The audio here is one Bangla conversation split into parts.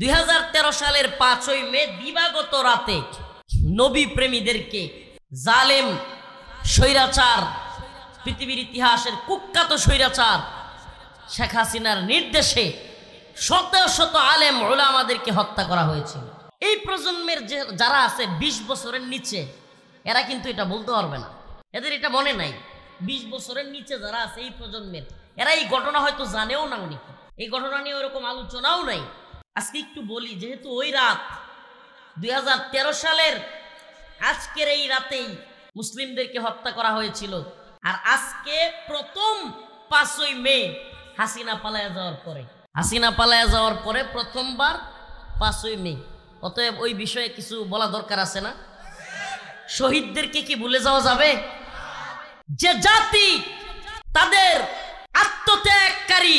2013 সালের 5ই মে দিবাগত রাতে নবী প্রেমীদেরকে জালেম স্বৈরাচার, পৃথিবীর ইতিহাসের কুখ্যাত স্বৈরাচার শেখ হাসিনার নির্দেশে শত শত আলেম উলামাদেরকে হত্যা করা হয়েছিল। এই প্রজন্মের যারা আছে 20 বছরের নিচে, এরা কিন্তু এটা বলতে পারবে না, এদের এটা মনে নাই। 20 বছরের নিচে যারা আছে এই প্রজন্মের, এরা এই ঘটনা হয়তো জানেও না, অনেক এই ঘটনা নিয়ে ওরকম আলোচনাও নাই। আজকে একটু বলি, যেহেতু ওই রাত 2013 সালের আজকের এই রাতেই মুসলিমদেরকে হত্যা করা হয়েছিল, আর আজকে প্রথম 5ই মে হাসিনা পালায়া যাওয়ার পরে প্রথমবার 5ই মে। অতএব ওই বিষয়ে কিছু বলা দরকার আছে না? শহীদদেরকে কি ভুলে যাওয়া যাবে? যে জাতি তাদের আত্মত্যাগকারী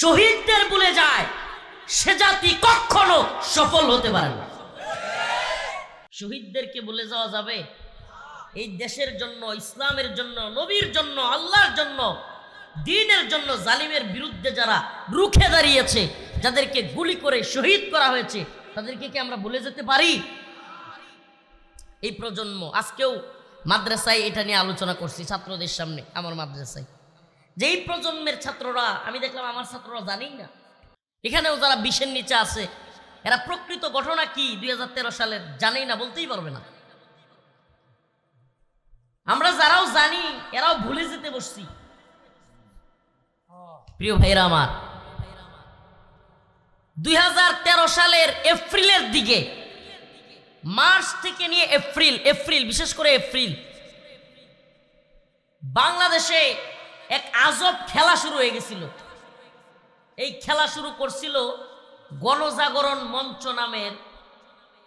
শহীদদের ভুলে যায়, সে জাতি কখনো সফল হতে পারে না। শহীদদেরকে ভুলে যাওয়া যাবে? এই দেশের জন্য, ইসলামের জন্য, নবীর জন্য, আল্লাহর জন্য, দ্বীনের জন্য জালিমের বিরুদ্ধে যারা রুখে দাঁড়িয়েছে, যাদেরকে গুলি করে শহীদ করা হয়েছে, তাদেরকে কি আমরা ভুলে যেতে পারি? এই প্রজন্ম আজকেও মাদ্রাসায় এটা নিয়ে আলোচনা করছি ছাত্রদের সামনে, আমার মাদ্রাসায়, যে এই প্রজন্মের ছাত্ররা, আমি দেখলাম আমার ছাত্ররা জানেই না। এখানেও যারা 20-এর নিচে আছে, এরা প্রকৃত ঘটনা কি 2013 সালের জানেই না, বলতেই পারবে না। আমরা যারাও জানি, এরাও ভুলে যেতে বসছি। প্রিয় ভাইরা আমার, 2013 সালের এপ্রিলের দিকে, মার্চ থেকে নিয়ে এপ্রিল বিশেষ করে এপ্রিল, বাংলাদেশে এক আজব খেলা শুরু হয়ে গেছিল। এই খেলা শুরু করছিল গণজাগরণ মঞ্চ নামের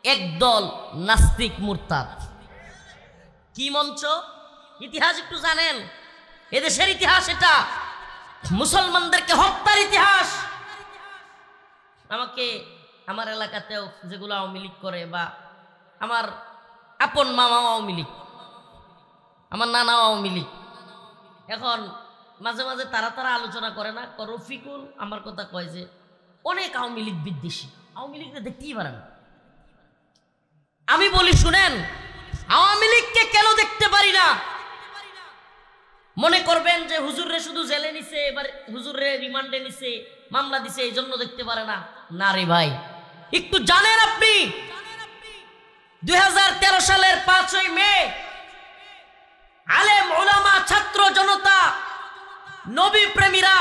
একদল নাস্তিক মুরতাদ। কি মঞ্চ? ইতিহাস একটু জানেন? এদেশের ইতিহাস, এটা মুসলমানদেরকে হত্যার ইতিহাস। আমাকে আমার এলাকাতেও যেগুলো আওয়ামী লীগ করে, বা আমার আপন মামাও আওয়ামী লীগ, আমার নানাও আওয়ামী লীগ, এখন মাঝে মাঝে তারা আলোচনা করে না, রফিকুল আমার কথা কয় যে অনেক আওয়ামী লীগ বিদ্বেষী, আওয়ামী লীগকে দেখতেই পারে না। আমি বলি শুনেন, আওয়ামী লীগকে কেন দেখতে পারি না? মনে করবেন যে হুজুররে শুধু জেলে নিছে, এবার হুজুররে রিমান্ডে নিছে, মামলা দিছে, এই জন্য দেখতে পারে না। না রে ভাই, একটু জানেন আপনি 2013 সালের 5ই মে আলেম ওলামা ছাত্র জনতা নবী প্রেমীরা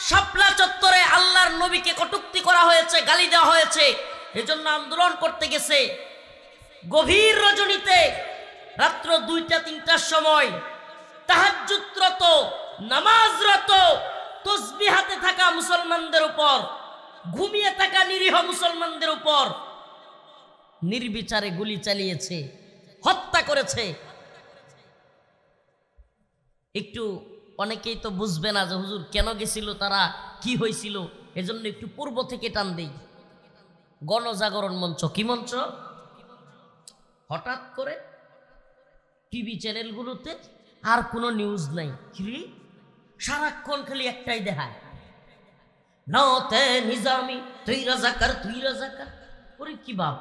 শাপলা চত্বরে আল্লাহর নবীকে কটূক্তি করা হয়েছে, গালি দেওয়া হয়েছে, এজন্য আন্দোলন করতে গেছে। গভীর রজনীতে রাত্র 2টা-3টার সময় তাহাজ্জুদরত, নামাজরত, তাসবিহ হাতে থাকা মুসলমানদের উপর, ঘুমিয়ে থাকা নিরীহ মুসলমানদের উপর নির্বিচারে গুলি চালিয়েছে, হত্যা করেছে। একটু অনেকেই তো বুঝবে না যে হুজুর কেন গেছিল, তারা কি হয়েছিল, এজন্য একটু পূর্ব থেকে টান দেই। গণজাগরণ মঞ্চ কি মঞ্চ? হঠাৎ করে টিভি চ্যানেলগুলোতে আর কোনো নিউজ নাই, সারাক্ষণ খালি একটাই দেখায়, নতে নিজামি তুই রাজাকার, তুই রাজাকার। ওরে কি বাপ,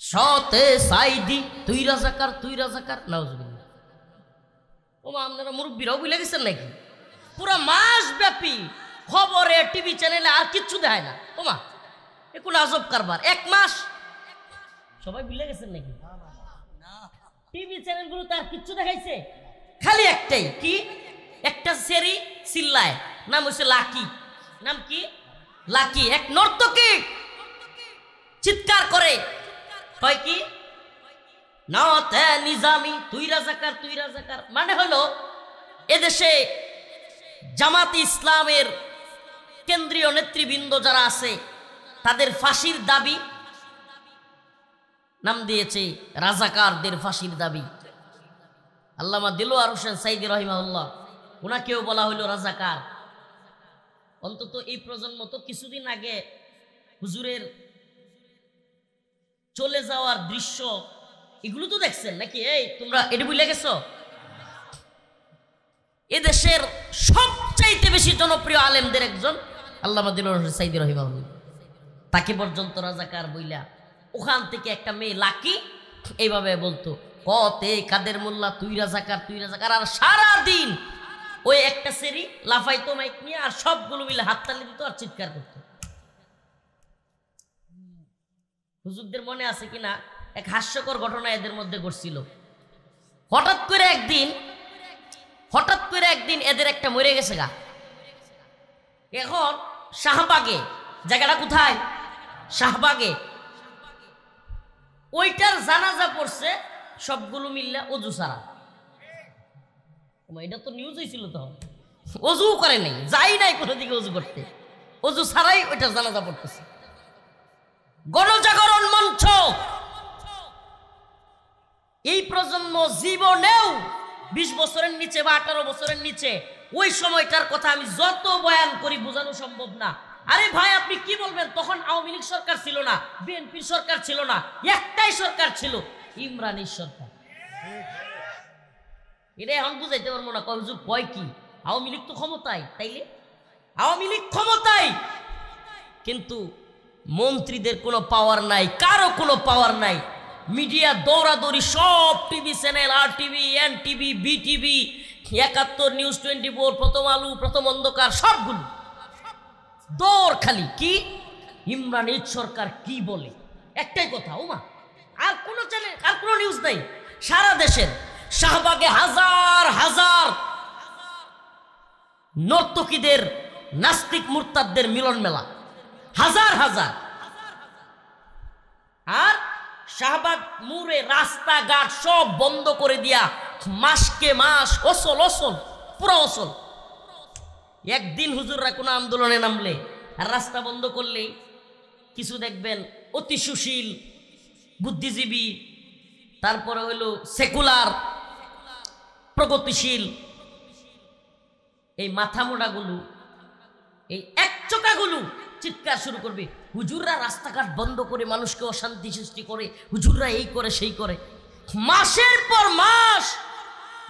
সতে সাইদি তুই রাজাকার, তুই রাজাকার। নাউজুবিল্লাহ। ওমা, আপনারা মুরব্বীরাও ভুলে গেছেন নাকি? পুরো মাস ব্যাপী খবরে, টিভি চ্যানেলে আর কিচ্ছু দেখায় না। ওমা, এ কোন আজব কারবার! 1 মাস সবাই ভুলে গেছেন নাকি? টিভি চ্যানেলগুলোতে আর কিচ্ছু দেখাইছে, খালি একটাই, কি একটা সেরি চিল্লায়, নাম হচ্ছে লাকি। নাম কি? লাকি। এক নর্তকী চিৎকার করে, কয় কি, নতে নিজামি তুই রাজাকার, তুই রাজাকার। মানে হলো এদেশে জামাত ইসলামের কেন্দ্রীয় নেতৃবৃন্দ যারা আছে, তাদের ফাঁসির দাবি, নাম দিয়েছে রাজাকারদের ফাঁসির দাবি। আল্লামা দিলওয়ার হোসেন সাইদি রহিমাহুল্লাহ, ওনাকেও বলা হইল রাজাকার। অন্তত এই প্রজন্ম তো কিছুদিন আগে হুজুরের চলে যাওয়ার দৃশ্য, এগুলো তো দেখছেন নাকি? এই তোমরা এটা ভুলে গেছো? এদেশের সবচাইতে বেশি জনপ্রিয় আলেমদের একজন আল্লামা দিলওয়ার হোসেন সাইদি রহিমাহুল্লাহ, তাকে পর্যন্ত রাজাকার বইলা ওখান থেকে একটা মেয়ে লাকি এইভাবে বলতো, কতে কাদের মোল্লা তুই রাজাকার তুই রাজাকার, আর সারাদিন ওই একটা সেরি লাফাইতো মাইক নিয়ে, আর সবগুলো মিলে হাততালি দিত আর চিৎকার করতো। হুজুরদের মনে আছে কিনা এক হাস্যকর ঘটনা এদের মধ্যে ঘটছিল। হঠাৎ করে একদিন এদের একটা মরে গেছে গা। এখন শাহবাগে, জায়গাটা কোথায়? শাহবাগে। ওইটার জানাজা পড়ছে সবগুলো মিল্লা অজু ছাড়া। এটা তো নিউজ হয়েছিল, তখন অজু করে নাই, যাই নাই কোনো দিকে অজু করতে, অজু ছাড়াই ওইটার জানাজা পড়তেছে। গণজাগরণ মঞ্চ এই প্রজন্ম জীবনেও 20 বছরের নিচে বা 18 বছরের নিচে ওই সময়টার কথা আমি যত বয়ান করি বোঝানো সম্ভব না। আরে ভাই আপনি কি বলবেন, তখন আওয়ামী লীগ সরকার ছিল না, বিএনপির সরকার ছিল না, একটাই সরকার ছিল, ইমরানের সরকার। এটা এখন বুঝাইতে পারবো না। হুজুর কয় কি, আওয়ামী লীগ তো ক্ষমতায়, তাইলে আওয়ামী লীগ ক্ষমতায়, কিন্তু মন্ত্রীদের কোনো পাওয়ার নাই, কারো কোনো পাওয়ার নাই। মিডিয়া দৌড়াদৌড়ি, সব TV channel, R TV, N TV, BTV, 71, news 24, Prothom আলো, প্রথম অন্ধকার, সবগুলো দৌড় খালি কি ইমরান ঈদ সরকার কি বলে, একটাই কথা, ওমা আর কোনো চ্যানেল, আর কোনো নিউজ নাই। সারা দেশের শাহবাগে হাজার হাজার নর্তকীদের, নাস্তিক মুরতাদদের মিলন মেলা, হাজার হাজার। আর শাহবাগ মুরে রাস্তাঘাট সব বন্ধ করে দিয়া মাসকে মাস অসল পুরো অসল। একদিন হুজুররা কোনো আন্দোলনে নামলে আর রাস্তা বন্ধ করলে কিছু দেখবেন অতি সুশীল বুদ্ধিজীবী, তারপরে হইল সেকুলার প্রগতিশীল, এই মাথা মোড়াগুলো, এই একচোকাগুলো চিৎকার শুরু করবে, হুজুররা রাস্তাঘাট বন্ধ করে মানুষকে অশান্তি সৃষ্টি করে, হুজুররা এই করে সেই করে। মাসের পর মাস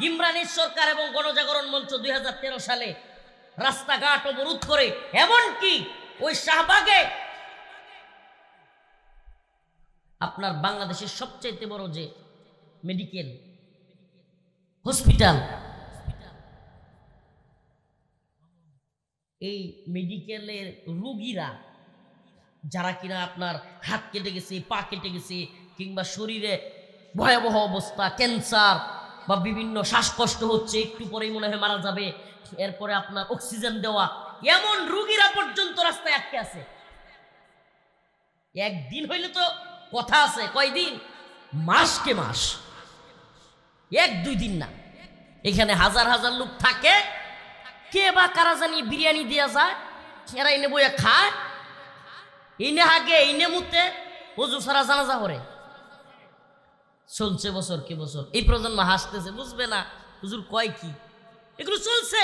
ইমরানের সরকার এবং গণজাগরণ মঞ্চ 2013 সালে রাস্তাঘাট অবরোধ করে, এমনকি ওই শাহবাগে আপনার বাংলাদেশের সবচাইতে বড় যে মেডিকেল হসপিটাল, এই মেডিকেলের রোগীরা যারা কিনা আপনার হাত কেটে গেছে, পা কেটে গেছে, কিংবা শরীরে ভয়াবহ অবস্থা, ক্যান্সার বা বিভিন্ন শ্বাসকষ্ট হচ্ছে, একটু পরেই মনে হয় মারা যাবে, এরপরে আপনার অক্সিজেন দেওয়া, এমন রোগীরা পর্যন্ত রাস্তায় আটকে আছে। একদিন হইলে তো কথা আছে, কয়দিন? মাসকে মাস, 1-2 দিন না। এখানে হাজার হাজার লোক থাকে, কে বা কারা জানি বিরিয়ানি দেওয়া যায়, এরা এনে বইয়া খায়, এনে হাগে, এনে মুতে, অজু ছাড়া জানাজা করে। চলছে বছর কি বছর। এই প্রজন্ম হাসতেছে, বুঝবে না হুজুর কয় কি, এগুলো চলছে।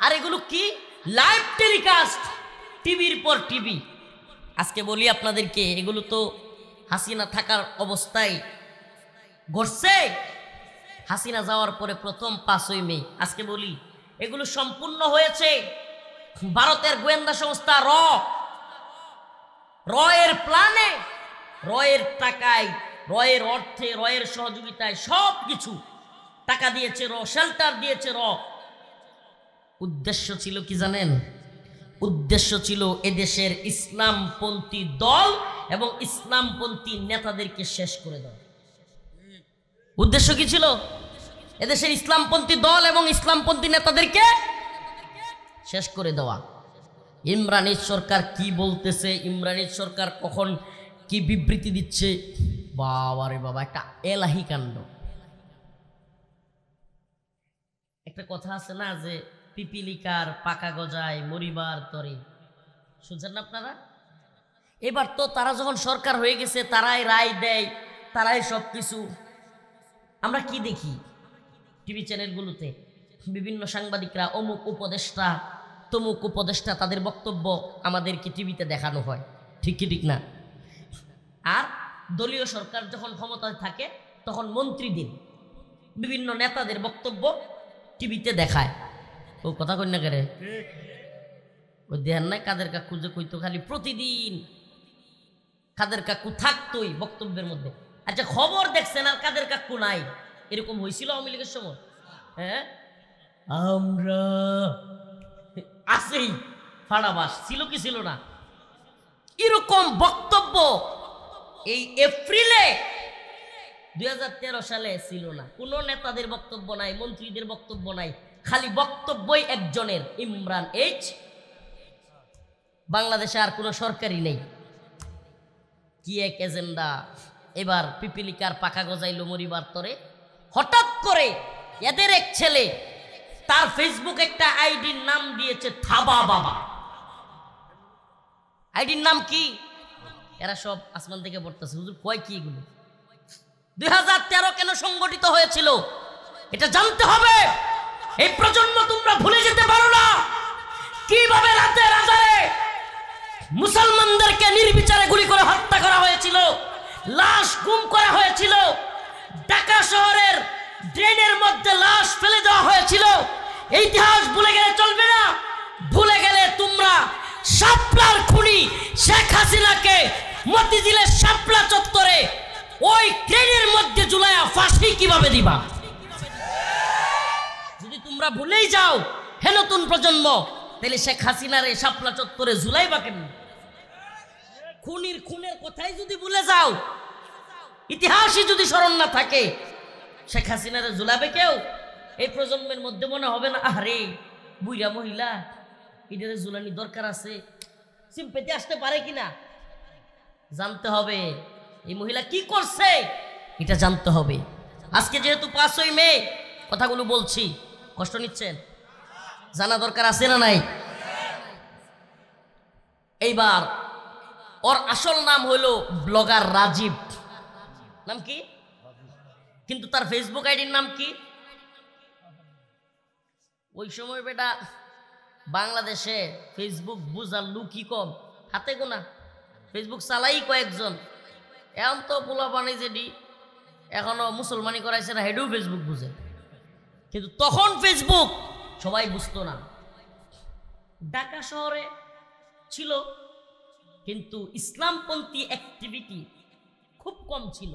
আর এগুলো কি লাইভ টেলিকাস্ট, টিভির পর টিভি। আজকে বলি আপনাদেরকে, এগুলো তো হাসিনা থাকার অবস্থায় ঘটছে। হাসিনা যাওয়ার পরে প্রথম 5ই মে, আজকে বলি এগুলো সম্পূর্ণ হয়েছে ভারতের গোয়েন্দা সংস্থা র এর প্ল্যানে, র এর টাকায়, র এর অর্থে, র এর সহযোগিতায় সব কিছু টাকা দিয়েছে র, শেল্টার দিয়েছে র। উদ্দেশ্য ছিল কি জানেন? উদ্দেশ্য ছিল এদেশের ইসলামপন্থী দল এবং ইসলামপন্থী নেতাদেরকে শেষ করে দেওয়া। উদ্দেশ্য কি ছিল? এদেশের ইসলামপন্থী দল এবং ইসলামপন্থী নেতাদেরকে শেষ করে দেওয়া। ইমরান ঈদ সরকার কি বলতেছে, ইমরান ঈদ সরকার কখন কি বিবৃতি দিচ্ছে, বাবারে বাবা, একটা এলাহি কাণ্ড। একটা কথা আছে না যে পিপিলিকার পাকা গজায় মরিবার তরে, শুনছেন না আপনারা? এবার তো তারা যখন সরকার হয়ে গেছে, তারাই রায় দেয়, তারাই সব কিছু। আমরা কি দেখি টিভি চ্যানেলগুলোতে, বিভিন্ন সাংবাদিকরা অমুক উপদেষ্টা তমুক উপদেষ্টা, তাদের বক্তব্য আমাদেরকে টিভিতে দেখানো হয়, ঠিক কি ঠিক না? আর দলীয় সরকার যখন ক্ষমতায় থাকে তখন মন্ত্রীদের, বিভিন্ন নেতাদের বক্তব্য টিভিতে দেখায়। ও কথা কই না কেরে? ওই দেহান নাই কাদের কাকু যে কইতো খালি প্রতিদিন কাদের কাকু থাকতোই বক্তব্যের মধ্যে। আচ্ছা খবর দেখছেন আর কাদের কাকু নাই, এরকম হয়েছিল আওয়ামী লীগের সময়? হ্যাঁ আমরা আসেই ফাড়াবাস ছিল কি ছিল না? এরকম বক্তব্য এই এপ্রিলে 2013 সালে ছিল না। কোন নেতাদের বক্তব্য নাই, মন্ত্রীদের বক্তব্য নাই, খালি বক্তব্যই একজনের, ইমরান এইচ। বাংলাদেশে আর কোনো সরকারই নেই। কি এক এজেন্ডা! এবার পিপিলিকার পাখা গজাইল মরিবার তরে। হঠাৎ করে এদের এক ছেলে তার ফেসবুক একটা আইডির নাম দিয়েছে থাবা বাবা। আইডির নাম কি? এরা সব আসমান থেকে পড়তেছে, হুজুর কয় কি এগুলো? 2013 কেন সংগঠিত হয়েছিল এটা জানতে হবে। এই প্রজন্ম তোমরা ভুলে যেতে পারো না কিভাবে রাতের আঁধারে মুসলমানদেরকে নির্বিচারে গুলি করে হত্যা করা হয়েছিল, লাশ গুম করা হয়েছিল, ঢাকা শহরের ড্রেনের মধ্যে লাশ ফেলে দেওয়া হয়েছিল। এই ইতিহাস ভুলে গেলে চলবে না। ভুলে গেলে তোমরা শাপলার খুনি শেখ হাসিনাকে মতিঝিলের শাপলা চত্বরে ওই ট্রেনের মধ্যে ঝুলাইয়া ফাঁসি কিভাবে দিবা? যদি তোমরা ভুলেই যাও হে নতুন প্রজন্ম, তাহলে শেখ হাসিনার এই শাপলা চত্বরে ঝুলাইবা কেন? খুনের কথাই যদি ভুলে যাও, ইতিহাসই যদি স্মরণ না থাকে, শেখ হাসিনারে ঝুলাবে কেউ? এই প্রজন্মের মধ্যে মনে হবে না আরে বুইরা মহিলা এটারে ঝুলানি দরকার আছে, সিম্পেতে আসতে পারে কিনা জানতে হবে। এই মহিলা কি করছে এটা জানতে হবে। আজকে যেহেতু 5ই মে কথাগুলো বলছি, কষ্ট নিচ্ছেন? জানা দরকার আছে না নাই? এইবার ওর আসল নাম হলো ব্লগার রাজীব। নাম কি? কিন্তু তার ফেসবুক আইডির নাম কি? ওই সময় বেটা বাংলাদেশে ফেসবুক বুঝার লুকি কম, হাতে গোনা ফেসবুক চালাই কয়েকজন। এখন তো পোলা পানি যেডি এখনো মুসলমানি করাইছে না, হেডেও ফেসবুক বুঝে। কিন্তু তখন ফেসবুক সবাই বুঝতো না। ঢাকা শহরে ছিল কিন্তু ইসলামপন্থী অ্যাক্টিভিটি খুব কম ছিল।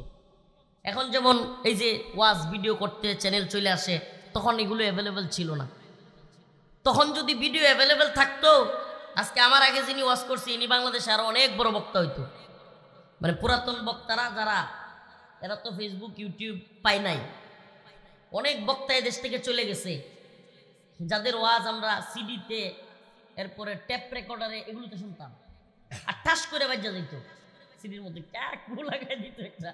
এখন যেমন এই যে ওয়াজ ভিডিও করতে চ্যানেল চলে আসে, তখন এগুলো অ্যাভেলেবেল ছিল না। তখন যদি ভিডিও অ্যাভেলেবেল থাকতো, আজকে আমার আগে যিনি ওয়াজ করছে ইনি বাংলাদেশে আরো অনেক বড় বক্তা হইতো। মানে পুরাতন বক্তারা যারা, এরা তো ফেসবুক ইউটিউব পায় নাই। অনেক বক্তা দেশ থেকে চলে গেছে, যাদের ওয়াজ আমরা সিডিতে, এরপরে টেপ রেকর্ডারে এগুলোতে শুনতাম। আর ঠাস করে বাজ্যা যেত সিডির মধ্যে, লাগাই দিত একটা।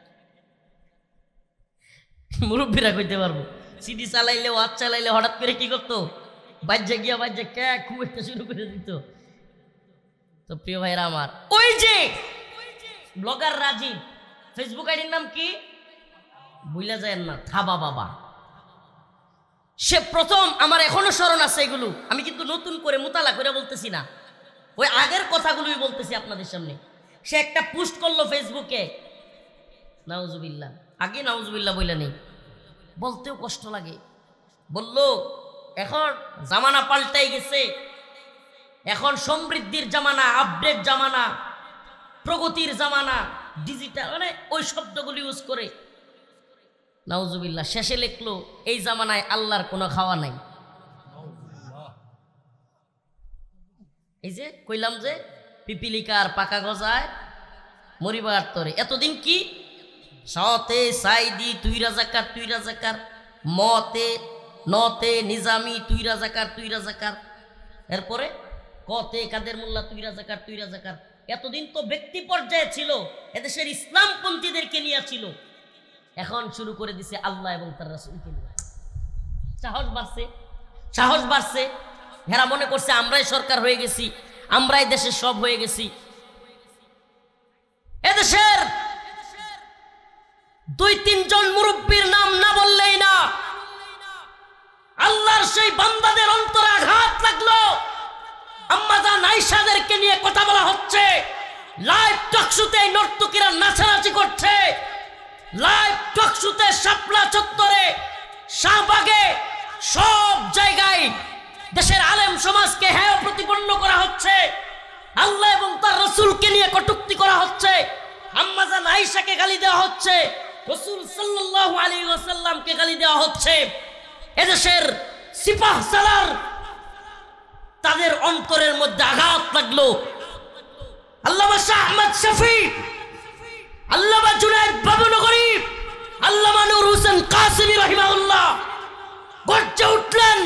মুরব্বীরা কইতে পারবো, সিডি চালাইলে ওয়াজ চালাইলে হঠাৎ করে কি করতো, বাজ্যা গিয়া বাজ্যা একটা শুরু করে দিত। তো প্রিয় ভাইরা আমার, ওই যে ব্লগার রাজীব, ফেসবুক আইডির নাম কি ভুলা যায় না, থাবা বাবা। সে প্রথম, আমার এখনো স্মরণ আছে এগুলো, আমি কিন্তু নতুন করে মোতালা করে বলতেছি না, ওই আগের কথাগুলোই বলতেছি আপনাদের সামনে। সে একটা পোস্ট করলো ফেসবুকে, নাউজুবিল্লাহ, আগে নাউজুবিল্লাহ বইলা নেই, বলতেও কষ্ট লাগে। বলল এখন জামানা পাল্টাই গেছে, এখন সমৃদ্ধির জামানা, আপডেট জামানা, প্রগতির জামানা, ডিজিটাল, মানে ওই শব্দগুলি ইউজ করে। নাউজুবিল্লাহ। শেষে লিখলো এই জামানায় আল্লাহর কোনো খাওয়া নাই। এই যে কইলাম যে পিপিলিকার পাকা গজায় মরিবার তরে, এতদিন কি সতে সাইদি তুই রাজাকার তুই রাজাকার, মতে নতে নিজামি তুই রাজাকার তুই রাজাকার, এরপরে কতে কাদের মোল্লা তুই রাজাকার তুই রাজাকার। এতদিন তো ব্যক্তি পর্যায়ে ছিল, এদেশের ইসলামপন্থীদেরকে নিয়ে ছিল। এখন শুরু করে দিছে আল্লাহ এবং তার রাসূলকে নিয়ে। সাহস বাড়ছে, সাহস বাড়ছে। হেরা মনে করছে আমরাই সরকার হয়ে গেছি, আমরাই দেশের সব হয়ে গেছি। এদেশের 2-3 জন মুরব্বীর নাম না বললেই না, আল্লাহর সেই বান্দাদের অন্তরে আঘাত লাগলো। আম্মাজান আয়েশাদেরকে নিয়ে কথা বলা হচ্ছে, লাইভ টকশোতে নর্তকীরা নাচানাচি করছে, লাইভ টকশোতে শাপলা চত্বরে, শাহবাগে, সব জায়গায় দেশের আলেম সমাজকে হেয় প্রতিপন্ন করা হচ্ছে, আল্লাহ এবং তার রাসূলকে নিয়ে কটূক্তি করা হচ্ছে, আম্মা জান আয়েশাকে গালি দেওয়া হচ্ছে, রাসূল সাল্লাল্লাহু আলাইহি ওয়াসাল্লামকে গালি দেওয়া হচ্ছে। এদেশের সিপাহ সালার তাদের অন্তরের মধ্যে আঘাত লাগলো। আল্লামা শাহ আহমদ শফি, আল্লামা জুনায়েদ বাবুনগরী, আল্লামা নূর হোসেন কাসেমী রাহিমাহুল্লাহ গর্জে উঠলেন,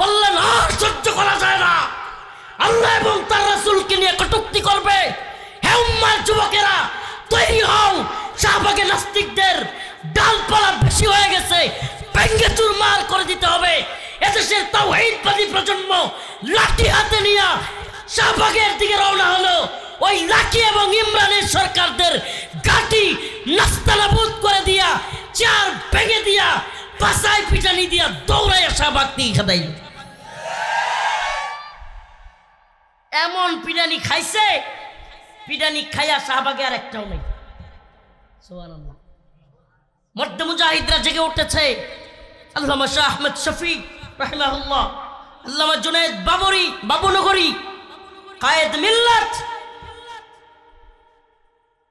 বললেন আর সহ্য করা যায় না, আল্লাহ এবং তার রাসূলকে নিয়ে কটূক্তি করবে। হে উম্মার যুবকেরা, তৈরি হও, শাহবাগে নাস্তিকদের ডালপালা বেশি হয়ে গেছে, ভেঙ্গে চুরমার করে দিতে হবে। এদেশের তাওহীদবাদী প্রজন্ম লাঠি হাতে নিয়ে শাহবাগের দিকে রওনা হলো। ওই লাঠি এবং ইমরানের সরকারদের গাটি নাস্তানাবুদ করে দিয়া, চার ভেঙে দিয়া, পাছায় পিটানি দিয়া দৌড়াইয়া শাহবাগ দিয়ে খেদাই। এমন পিটানি খাইছে, পিটানি খাইয়া শাহবাগে আর একটাও নেই। সুবহানাল্লাহ। মর্দে মুজাহিদরা জেগে উঠেছে। আল্লামা শাহ আহমদ শফি রাহিমাহুল্লাহ, আল্লামা জুনায়েদ বাবুনগরী, কায়েদ মিল্লাত,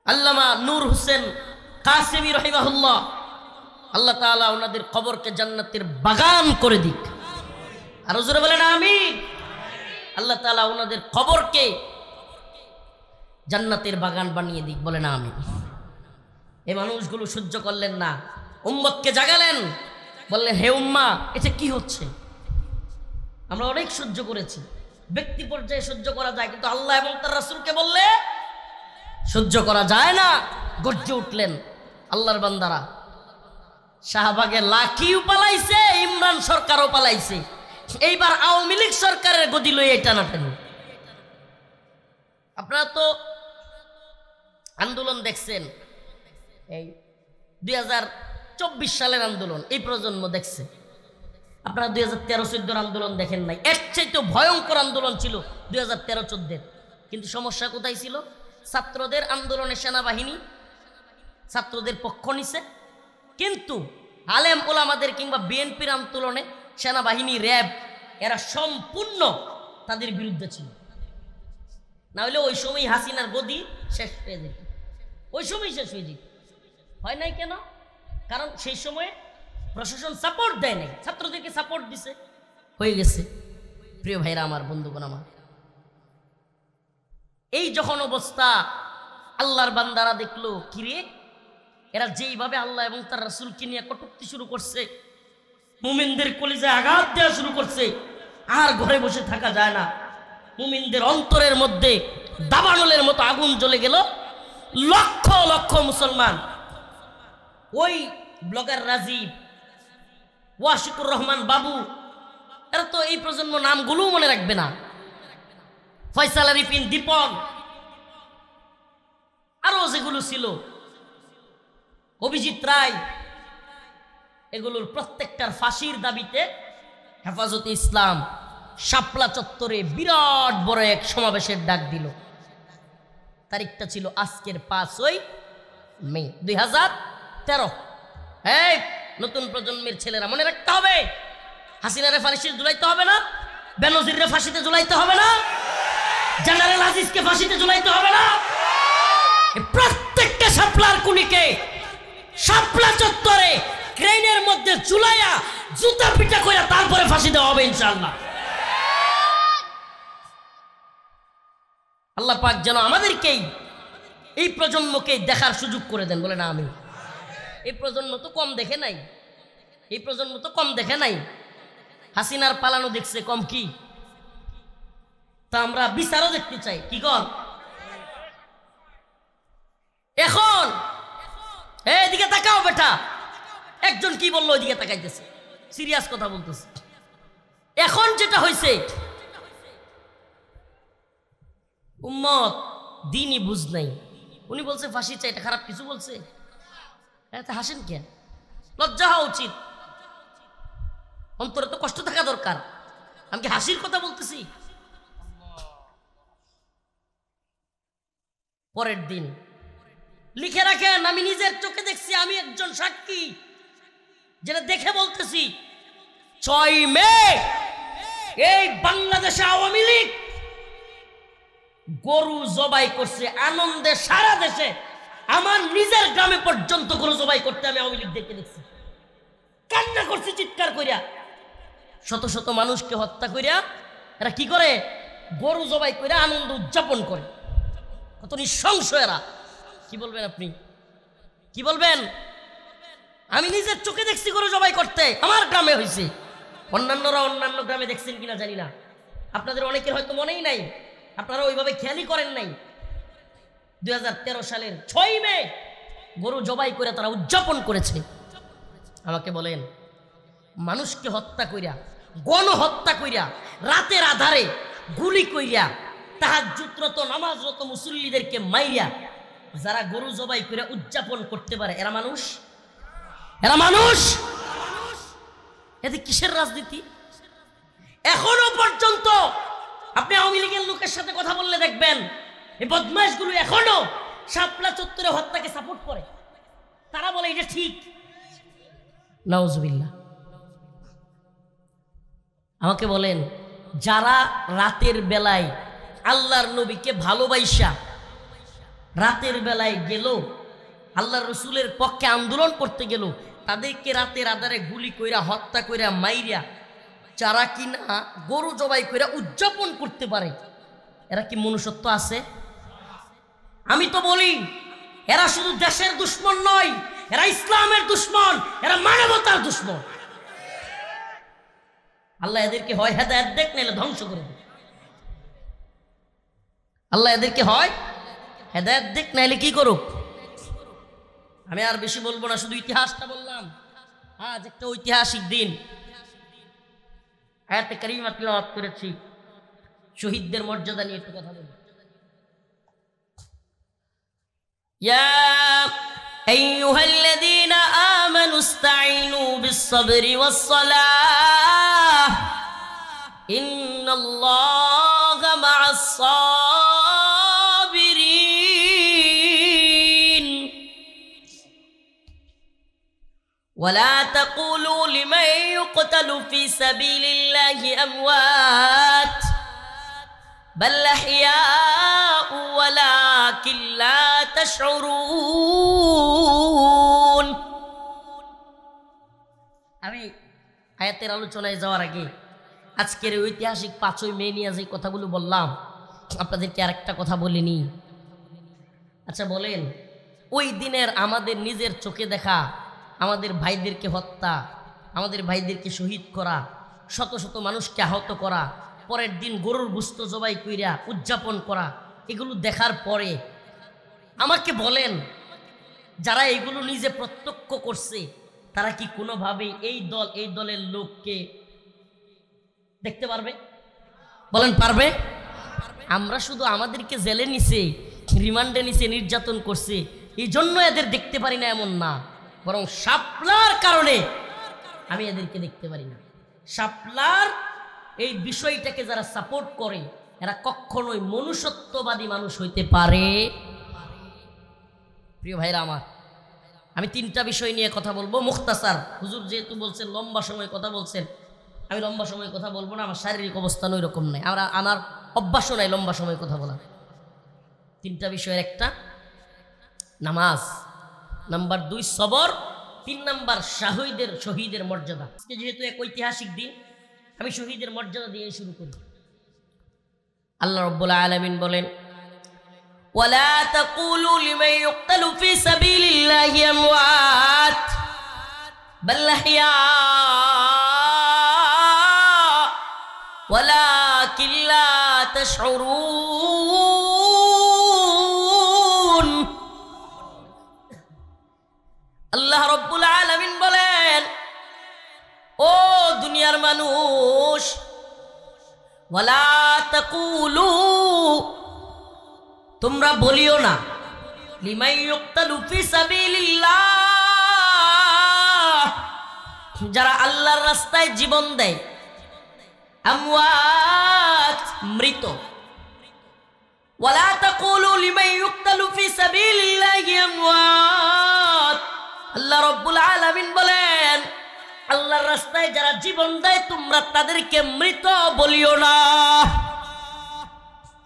আল্লামা নূর হোসেন কাসেমী রাহিমাহুল্লাহ, আল্লাহ তাআলা ওনাদের কবরকে জান্নাতের বাগান করে দিক। আর জোরে বলেন আমিন। আল্লাহ তাআলা ওনাদের কবরকে জান্নাতের বাগান বানিয়ে দিক, বলেন আমিন। এই মানুষগুলো সহ্য করলেন না, উম্মতকে জাগালেন, বললেন হে উম্মা, এটা কি হচ্ছে? আমরা অনেক সহ্য করেছি, ব্যক্তি পর্যায়ে সহ্য করা যায়, কিন্তু আল্লাহ এবং তার রাসূলকে বললে সহ্য করা যায় না। গর্জে উঠলেন আল্লাহর বান্দারা। শাহবাগে লাঠিও পালাইছে, ইমরান সরকারও পালাইছে, এইবার আওয়ামী লীগ সরকারের গদি লইয়া টানাটানি। আপনারা তো আন্দোলন দেখছেন, এই 2024 সালের আন্দোলন এই প্রজন্ম দেখছে। আপনারা 2013-14 আন্দোলন দেখেন নাই, এর চাইতে ভয়ঙ্কর আন্দোলন ছিল 2013-14। কিন্তু সমস্যা কোথায় ছিল? ছাত্রদের আন্দোলনে সেনাবাহিনী ছাত্রদের পক্ষ নিছে, কিন্তু আলেম ওলামাদের কিংবা বিএনপির আন্দোলনে সেনাবাহিনী, র্যাব এরা সম্পূর্ণ তাদের বিরুদ্ধে ছিল। না হলে ওই সময় হাসিনার গদি শেষ হয়ে যেত, ওই সময় শেষ হয়ে যেত। হয় নাই কেন? কারণ সেই সময়ে প্রশাসন সাপোর্ট দেয় নাই, ছাত্রদেরকে সাপোর্ট দিছে, হয়ে গেছে। প্রিয় ভাইরা আমার, বন্ধুগণ আমার, এই যখন অবস্থা, আল্লাহর বান্দারা দেখলো কিরে, এরা যেইভাবে আল্লাহ এবং তার রাসূলকে নিয়ে কটূক্তি শুরু করছে, মুমিনদের কলিজায় আঘাত দেওয়া শুরু করছে, আর ঘরে বসে থাকা যায় না। মুমিনদের অন্তরের মধ্যে দাবানলের মতো আগুন জ্বলে গেল। লক্ষ লক্ষ মুসলমান, ওই ব্লগার রাজীব, ওয়াশিকুর রহমান বাবু, এরা তো এই প্রজন্ম নামগুলোও মনে রাখবে না, ফয়সাল আরিফিন দীপক, আরো যেগুলো ছিল, অভিজিৎ রায়, এগুলোর প্রত্যেকটার ফাঁসির দাবিতে হেফাজতে ইসলাম শাপলা চত্বরে বিরাট বড় এক সমাবেশের ডাক দিল। তারিখটা ছিল আজকের 5ই মে 2013। এই নতুন প্রজন্মের ছেলেরা মনে রাখতে হবে, হাসিনারে ফাঁসিতে ঝুলাইতে হবে না, বেনজিরে ফাঁসিতে ঝুলাইতে হবে না, জেনারেল আজিজকে ফাঁসিতে ঝুলাইতে হবে না, প্রত্যেকটা শাপলার কুলিকে শাপলা চত্বরে ক্রেনের মধ্যে ঝুলাইয়া জুতা পিটা করে তারপরে ফাঁসি দেওয়া হবে ইনশাআল্লাহ। আল্লাহ পাক যেন আমাদেরকেই, এই প্রজন্মকে দেখার সুযোগ করে দেন, বলে না আমি। এই প্রজন্ম তো কম দেখে নাই, এই প্রজন্ম তো কম দেখে নাই, হাসিনার পালানো দেখছে কম কি, তা আমরা বিচারও দেখতে চাই, কি কর। এখন এইদিকে তাকাও বেটা, একজন কি বললো ওইদিকে তাকাইতেছে, সিরিয়াস কথা বলতেছে। এখন যেটা হয়েছে, উম্মত দিনই বুঝ নাই, উনি বলছে ফাঁসি চাই, এটা খারাপ কিছু বলছে? এত হাসেন কেন? লজ্জা হওয়া উচিত, অন্তরে তো কষ্ট থাকা দরকার। আমি কি হাসির কথা বলতেছি? পরের দিন লিখে রাখেন, আমি নিজের চোখে দেখছি, আমি একজন সাক্ষী, যেটা দেখে বলতেছি। 6 মে এই বাংলাদেশে আওয়ামী লীগ গরু জবাই করছে আনন্দে সারা দেশে। আমার নিজের গ্রামে পর্যন্ত গরু জবাই করতে আমি আওয়ামী লীগ দেখছি, কান্না করছি চিৎকার কইরা। শত শত মানুষকে হত্যা কইরা এরা কি করে? গরু জবাই কইরা আনন্দ উদযাপন করে। কত নৃশংস এরা! কি বলবেন আপনি? কি বলবেন? আমি নিজের চোখে দেখছি গরু জবাই করতে, আমার গ্রামে হয়েছে। অন্যান্যরা অন্যান্য গ্রামে দেখছেন কিনা জানি না, আপনাদের অনেকের হয়তো মনেই নাই, আপনারা ওইভাবে খেয়ালই করেন নাই। 2013 সালের 6 মে গরু জবাই করে তারা উদযাপন করেছে। আমাকে বলেন, মানুষকে হত্যা কইরা, গণহত্যা কইরা, রাতের আধারে গুলি কইরা, তাহাজ্জুদরত নামাজরত মুসল্লিদেরকে মাইরা যারা গরু জবাই করে উদযাপন করতে পারে, এরা মানুষ? এরা মানুষ? এতে কিসের রাজনীতি? এখনো পর্যন্ত আপনি আওয়ামী লীগের লোকের সাথে কথা বললে দেখবেন এই বদমাইশগুলো এখনো শাপলা চত্বরে হত্যাকে সাপোর্ট করে। তারা বলে এটা ঠিক। নাউজুবিল্লাহ। আমাকে বলেন, যারা রাতের বেলায় আল্লাহর নবীকে ভালোবাসা রাতের বেলায় গেল, আল্লাহর রসুলের পক্ষে আন্দোলন করতে গেল, তাদেরকে রাতের আধারে গুলি কইরা হত্যা কইরা মাইরা যারা কিনা গরু জবাই কইরা উদযাপন করতে পারে, এরা কি মনুষ্যত্ব আছে? আমি তো বলি এরা শুধু দেশের দুশ্মন নয়, এরা ইসলামের দুশ্মন, এরা মানবতার দুশ্মন। আল্লাহ এদেরকে হয় হেদায়েত দেখ, নাইলে ধ্বংস করে দেখ। আল্লাহ এদেরকে হয় হেদায়েত দেখ, নাইলে কি করুক। আমি আর বেশি বলবো না, শুধু ইতিহাসটা বললাম। আজ একটা ঐতিহাসিক দিন, আয়াতে কারিমা তিলাওয়াত করেছি, শহীদদের মর্যাদা নিয়ে একটু কথা বলি। ইয়া আইয়ুহাল্লাযীনা আমানু ইসতাঈনু বিস-সাবরি ওয়াস-সালাহ ইন্নাল্লাহা মা'আস-সাবিরিন ولا تقولوا لمن يقتل في سبيل الله أموات بل أحياء ولكن لا تشعرون। আমি আয়াতের আলোচনায় যাওয়ার আগে আজকের ঐতিহাসিক 5ই মে নিয়ে যে কথাগুলো বললাম, আপনাদেরকে আরেকটা কথা বলিনি। আচ্ছা বলেন, ওই দিনের আমাদের নিজের চোখে দেখা আমাদের ভাইদেরকে হত্যা, আমাদের ভাইদেরকে শহীদ করা, শত শত মানুষকে আহত করা, পরের দিন গরুর গোশত জবাই কইরা উদযাপন করা, এগুলো দেখার পরে আমাকে বলেন, যারা এগুলো নিজে প্রত্যক্ষ করছে তারা কি কোনোভাবে এই দলের লোককে দেখতে পারবে? বলেন পারবে? আমরা শুধু আমাদেরকে জেলে নিছে, রিমান্ডে নিছে, নির্যাতন করছে, এই জন্য এদের দেখতে পারি না এমন না, বরং শাপলার কারণে আমি এদেরকে দেখতে পারি না। শাপলার এই বিষয়টাকে যারা সাপোর্ট করে এরা কখনোই মনুষ্যত্ববাদী মানুষ হইতে পারে। প্রিয় ভাইরা আমার, আমি 3টা বিষয় নিয়ে কথা বলবো, মুখতাসার। হুজুর যেহেতু বলছেন লম্বা সময় কথা বলছেন, আমি লম্বা সময় কথা বলবো না, আমার শারীরিক অবস্থান ওই রকম নাই, আমার অভ্যাসও নাই লম্বা সময় কথা বলা। 3টা বিষয়ের একটা নামাজ, নাম্বার 2 সবর, 3 নাম্বার শহীদের মর্যাদা। আজকে যেহেতু এক ঐতিহাসিক দিন, আমি শহীদের মর্যাদা দিয়ে শুরু করি। আল্লাহ রাব্বুল আলামিন বলেন, ওয়ালা তাকুলু লিমান ইউকতালু ফি সাবিলিল্লাহি আমওয়াত বাল আহইয়া ওয়ালাকিন লা তাশউরুন। আল্লাহ রাব্বুল আলামিন বলেন, ও দুনিয়ার মানুষ, ওয়ালা তাকুলু, তোমরা বলিও না, লিমান ইউকতালু ফি সাবিলিল্লাহ, যারা আল্লাহর রাস্তায় জীবন দেয়, আমওয়াত, মৃত। ওয়ালা তাকুলু লিমান ইউকতালু ফি সাবিলিল্লাহি আমওয়াত। আল্লাহ রাব্বুল আলামিন বলেন, আল্লাহর রাস্তায় যারা জীবন দেয় তোমরা তাদেরকে মৃত বলিও না।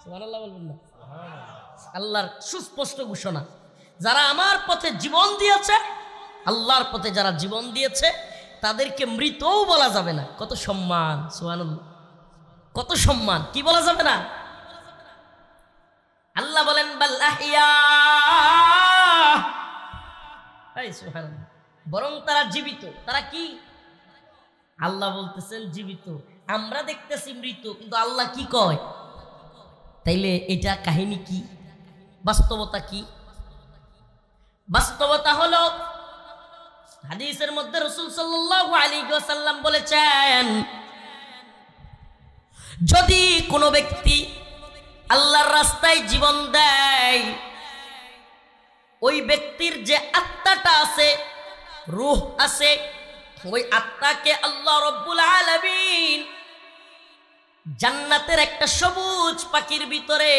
সুবহানাল্লাহ বলবেন না? আল্লাহর সুস্পষ্ট ঘোষণা, যারা আমার পথে জীবন দিয়েছে, আল্লাহর পথে যারা জীবন দিয়েছে তাদেরকে মৃতও বলা যাবে না। কত সম্মান! সুবহানাল্লাহ, কত সম্মান! কি বলা যাবে না? আল্লাহ বলেন বাল আহিয়া, সুবহানাল্লাহ, বরং তারা জীবিত। তারা কি? আল্লাহ বলতেছেন জীবিত, আমরা দেখতেছি মৃত, কিন্তু আল্লাহ কি কয়? তাইলে এটা কাহিনী কি? বাস্তবতা কি? বাস্তবতা হলো হাদিসের মধ্যে রাসূল সাল্লাল্লাহু আলাইহি ওয়াসাল্লাম বলেছেন, যদি কোনো ব্যক্তি আল্লাহর রাস্তায় জীবন দেয়, ওই ব্যক্তির যে আত্মাটা আছে, রূহ আছে, ওই আত্মাকে আল্লাহ রব্বুল আলামিন জান্নাতের একটা সবুজ পাখির ভিতরে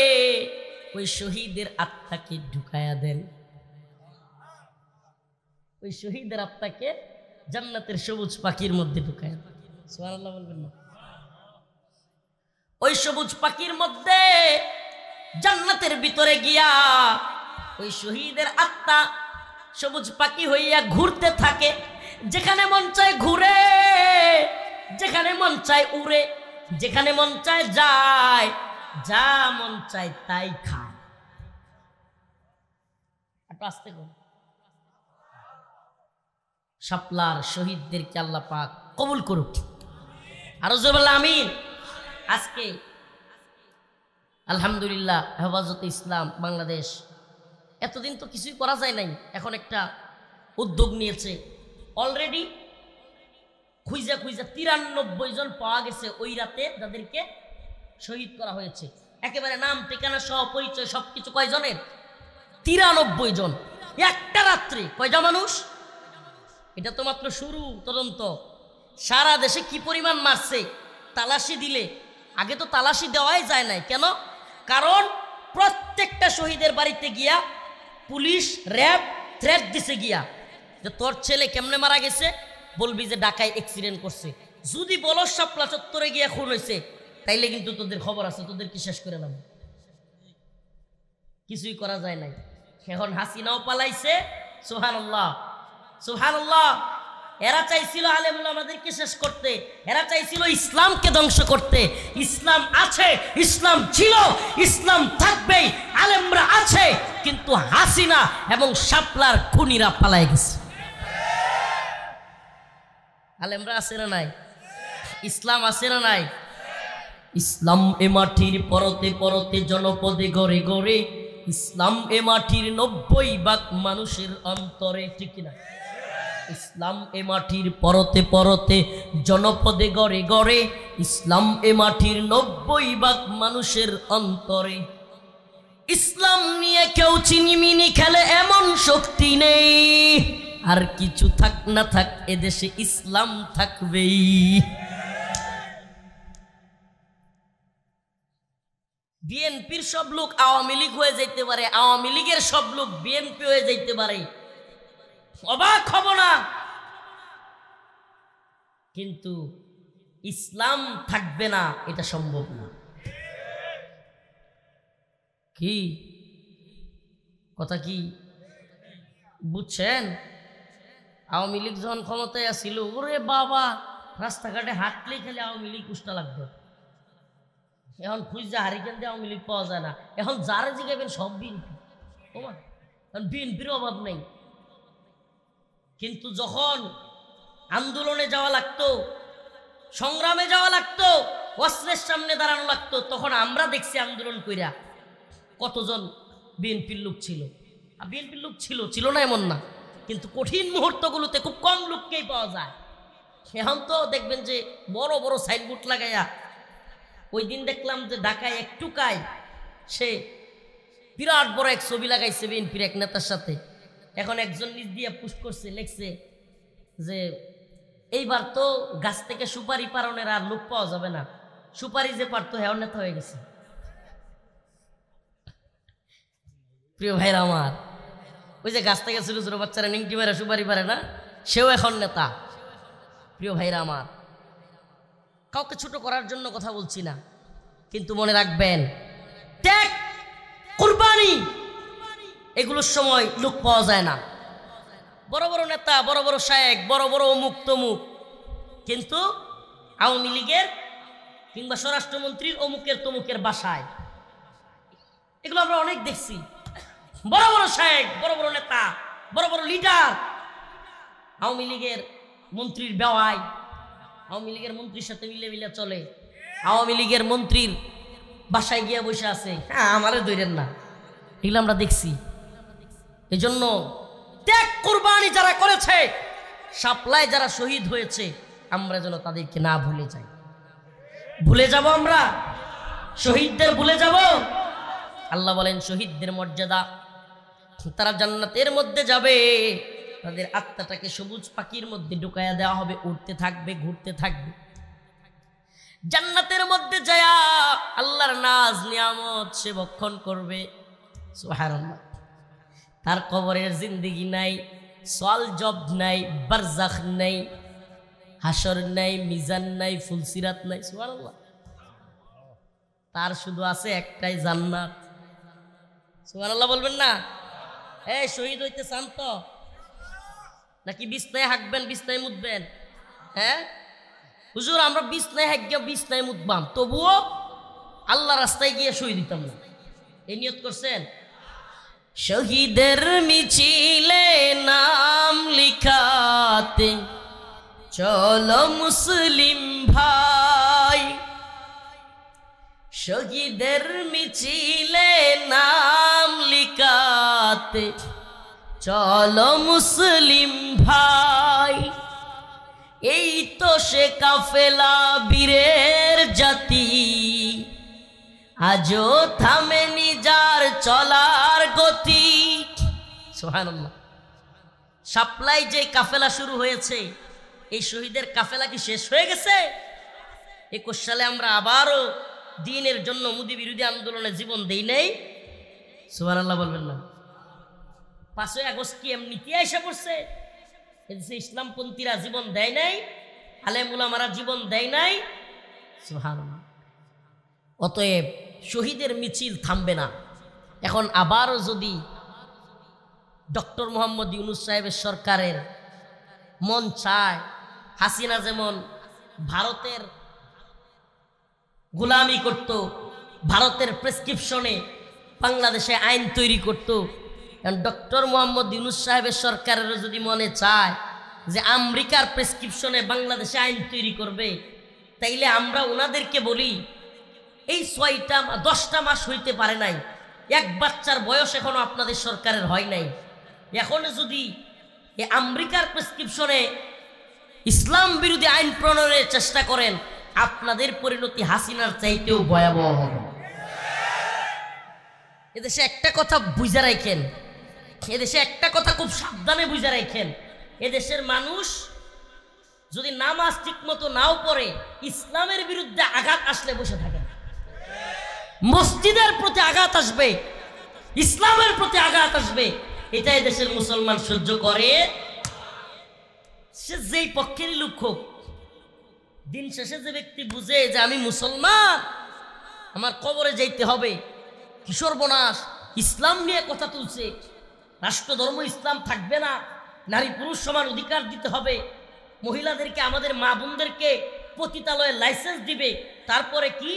ওই শহীদের আত্মাকে ঢুকায়া দেন। ওই শহীদের আত্মাকে জান্নাতের সবুজ পাখির মধ্যে ঢুকায়া দেন। সুবহানাল্লাহ বলবেন না? ওই সবুজ পাখির মধ্যে জান্নাতের ভিতরে গিয়া ওই শহীদের আত্মা সবুজ পাখি হইয়া ঘুরতে থাকে। যেখানে মন চায় ঘুরে, যেখানে মন চায় উড়ে, যেখানে মন চায় যায়, যা মন চায় তাই খায়। একটু আস্তে করুন। শাপলার শহীদদেরকে আল্লাহ পাক কবুল করুক। আরো জোরে বললাম আমিন। আজকে আলহামদুলিল্লাহ হেফাজতে ইসলাম বাংলাদেশ, এতদিন তো কিছুই করা যায় নাই, এখন একটা উদ্যোগ নিয়েছে। অলরেডি খুঁজা 93 জন পাওয়া গেছে ওই রাতে যাদেরকে শহীদ করা হয়েছে। একেবারে নাম ঠিকানা সহ পরিচয় সবকিছু। কয়জনের? 93 জন। একটা রাত্রে কয়টা মানুষ? এটা তো মাত্র শুরু তদন্ত। সারা দেশে কি পরিমাণ মারছে তালাশি দিলে, আগে তো তালাশি দেওয়াই যায় নাই। কেন? কারণ প্রত্যেকটা শহীদের বাড়িতে গিয়া পুলিশ র্যাব থ্রেট দিছে গিয়া যে তোর ছেলে কেমনে মারা গেছে, বলবি যে ঢাকায় অ্যাক্সিডেন্ট করছে। যদি বলো শাপলা চত্বরে গিয়া খুন হয়েছে, তাইলে কিন্তু তোদের খবর আছে, তোদেরকে শেষ করে নাম। কিছুই করা যায় নাই। এখন হাসিনাও পালাইছে। সুবহানাল্লাহ, সুবহানাল্লাহ। এরা চাইছিল আলেম ওলামাদেরকে শেষ করতে, এরা চাইছিল ইসলামকে ধ্বংস করতে। ইসলাম আছে, ইসলাম ছিল, ইসলাম থাকবেই, আলেমরা আছে, কিন্তু হাসিনা এবং শাপলার খুনিরা পালাই গেছে। আলেমরা আছে না নাই? ইসলাম আছে না নাই? ইসলাম এ মাটির পরতে পরতে জনপদে গড়ে গড়ে, ইসলাম এ মাটির 90% মানুষের অন্তরে। ঠিক কিনা? ইসলাম এ মাটির পরতে পরতে জনপদে গড়ে গড়ে, ইসলাম এ মাটির 90% মানুষের অন্তরে। ইসলাম নিয়ে কেউ চিনিমিনি খেলে এমন শক্তি নেই। আর কিছু থাক না থাক এদেশে ইসলাম থাকবেই। বিএনপির সব লোক আওয়ামী লীগ হয়ে যাইতে পারে, আওয়ামী লীগের সব লোক বিএনপি হয়ে যাইতে পারে, অবাক হব না। কিন্তু ইসলাম থাকবে না, এটা সম্ভব না। কি কথা কি বুঝছেন? আওয়ামী লীগ যখন ক্ষমতায় আসছিল, ওরে বাবা, রাস্তাঘাটে হাঁটলে খালি আওয়ামী লীগ উষ্টা লাগবে। এখন খুঁজা হারিকেন দিয়ে আওয়ামী লীগ পাওয়া যায় না। এখন যারা জিগাবেন সব বিএনপি। কারণ বিএনপির অভাব নেই। কিন্তু যখন আন্দোলনে যাওয়া লাগতো, সংগ্রামে যাওয়া লাগতো, অস্ত্রের সামনে দাঁড়ানো লাগতো, তখন আমরা দেখছি আন্দোলন কইরা কতজন বিএনপির লোক ছিল। আর বিএনপির লোক ছিল না এমন না, কিন্তু কঠিন মুহূর্তগুলোতে খুব কম লোককেই পাওয়া যায়। এখন তো দেখবেন যে বড় বড় সাইনবোর্ড লাগাইয়া, ওই দিন দেখলাম যে ঢাকায় এক টুকায় সে বিরাট বড় এক ছবি লাগাইছে বিএনপির এক নেতার সাথে। এখন একজন নিজ দিয়ে পুশ করছে, লেখছে যে এইবার তো গাছ থেকে সুপারি পারণের আর লোক পাওয়া যাবে না, সুপারি যে পারতো হ্যাঁ নেতা হয়ে গেছে। প্রিয় ভাইরা আমার, ওই যে গাছ থেকে ছোট ছোট বাচ্চারা নিংটি মেরা সুপারি পারে না, সেও এখন নেতা। প্রিয় ভাইরা আমার, কাউকে ছোট করার জন্য কথা বলছি না, কিন্তু মনে রাখবেন ত্যাগ, কুরবানি এগুলোর সময় লোক পাওয়া যায় না। বড় বড় নেতা, বড় বড় শায়েক, বড় বড় অমুক তমুক, কিন্তু আওয়ামী লীগের কিংবা স্বরাষ্ট্রমন্ত্রীর অমুকের তমুকের বাসায়, এগুলো আমরা অনেক দেখছি। বড় বড় শায়েক, বড় বড় নেতা, বড় বড় লিডার আওয়ামী লীগের মন্ত্রীর বেওয়ায়, আওয়ামী লীগের মন্ত্রীর সাথে মিলে মিলে চলে, আওয়ামী লীগের মন্ত্রীর বাসায় গিয়ে বসে আছে। হ্যাঁ, আমারে ধরেন না, এগুলো আমরা দেখছি। এই জন্য ত্যাগ কুরবানি যারা করেছে, শাপলায় যারা শহীদ হয়েছে, আমরা যেন তাদেরকে না ভুলে যাই। ভুলে যাব আমরা শহীদদের, ভুলে যাব? আল্লাহ বলেন শহীদদের মর্যাদা, তারা জান্নাতের মধ্যে যাবে, তাদের আত্মাটাকে সবুজ পাখির মধ্যে ঢুকায়া দেওয়া হবে, উঠতে থাকবে, ঘুরতে থাকবে। জান্নাতের মধ্যে যায়া আল্লাহর নাজ নিয়ামত সে ভক্ষণ করবে। সুবহানাল্লাহ। তার কবরের জিন্দেগি নাই, সওয়াল জব নাই, বারজাখ নাই, হাসর নাই, মিজান নাই, ফুলসিরাত নাই। সুবহানাল্লাহ। তার শুধু আছে একটাই জান্নাত। সুবহানাল্লাহ বলবেন না? এই শহীদ হইতে চান তো নাকি বিছনায় হাঁকবেন, বিছনায় মুতবেন? হ্যাঁ হুজুর, আমরা বিছনায় হাঁকিয়া বিছনায় মুতবাম, তবুও আল্লাহ রাস্তায় গিয়ে শহীদ দিতাম না, এই নিয়ত করছেন? শহীদের মিছিলে নাম লিখাতে চলো মুসলিম ভাই, শহীদের মিছিলে নাম লিখাতে চলো মুসলিম ভাই, এই তো সে কাফেলা বীরের জাতি, আজও থামেনি যার চলার গতি। সুবহানাল্লাহ। শাপলায় যে কাফেলা শুরু হয়েছে, এই শহীদের কাফেলা কি শেষ হয়ে গেছে? 21 সালে আমরা আবারও দ্বীনের জন্য মোদি বিরোধী আন্দোলনে জীবন দেই নাই? সুবহানাল্লাহ বলবেন না? 5ই আগস্ট কি এমনিতে এসে পড়ছে? এদেশে ইসলামপন্থীরা জীবন দেয় নাই, আলেম উলামারা জীবন দেয় নাই। সুবহানাল্লাহ। অতএব শহীদের মিছিল থামবে না। এখন আবারও যদি ডক্টর মোহাম্মদ ইউনূস সাহেবের সরকারের মন চায়, হাসিনা যেমন ভারতের গোলামি করত, ভারতের প্রেসক্রিপশনে বাংলাদেশে আইন তৈরি করত, ডক্টর মোহাম্মদ ইউনূস সাহেবের সরকারেরও যদি মনে চায় যে আমেরিকার প্রেসক্রিপশনে বাংলাদেশে আইন তৈরি করবে, তাইলে আমরা ওনাদেরকে বলি এই 10টা মাস হইতে পারে নাই, এক বাচ্চার বয়স এখনো আপনাদের সরকারের হয় নাই, এখন যদি এই আমেরিকার প্রেসক্রিপশনে ইসলাম বিরোধী আইন প্রণয়নের চেষ্টা করেন, আপনাদের পরিণতি হাসিনার চাইতেও ভয়াবহ হবে। এদেশে একটা কথা বুঝা রাখেন, এদেশে একটা কথা খুব সাবধানে বুঝা রাখেন, এদেশের মানুষ যদি নামাজ ঠিক মতো নাও পড়ে, ইসলামের বিরুদ্ধে আঘাত আসলে বসে থাকেন। মসজিদের প্রতি আঘাত আসবে, ইসলামের প্রতি আঘাত আসবে, এটাই দেশের মুসলমান সহ্য করে। সে যেই পক্ষেরই লোক হোক, দিন শেষে যে ব্যক্তি বুঝে যে আমি মুসলমান, আমার কবরে যাইতে হবে, কিশোর বনাস ইসলাম নিয়ে কথা তুলছে, রাষ্ট্র ধর্ম ইসলাম থাকবে না, নারী পুরুষ সমান অধিকার দিতে হবে, মহিলাদেরকে, আমাদের মা বোনদেরকে পতিতালয়ে লাইসেন্স দিবে, তারপরে কি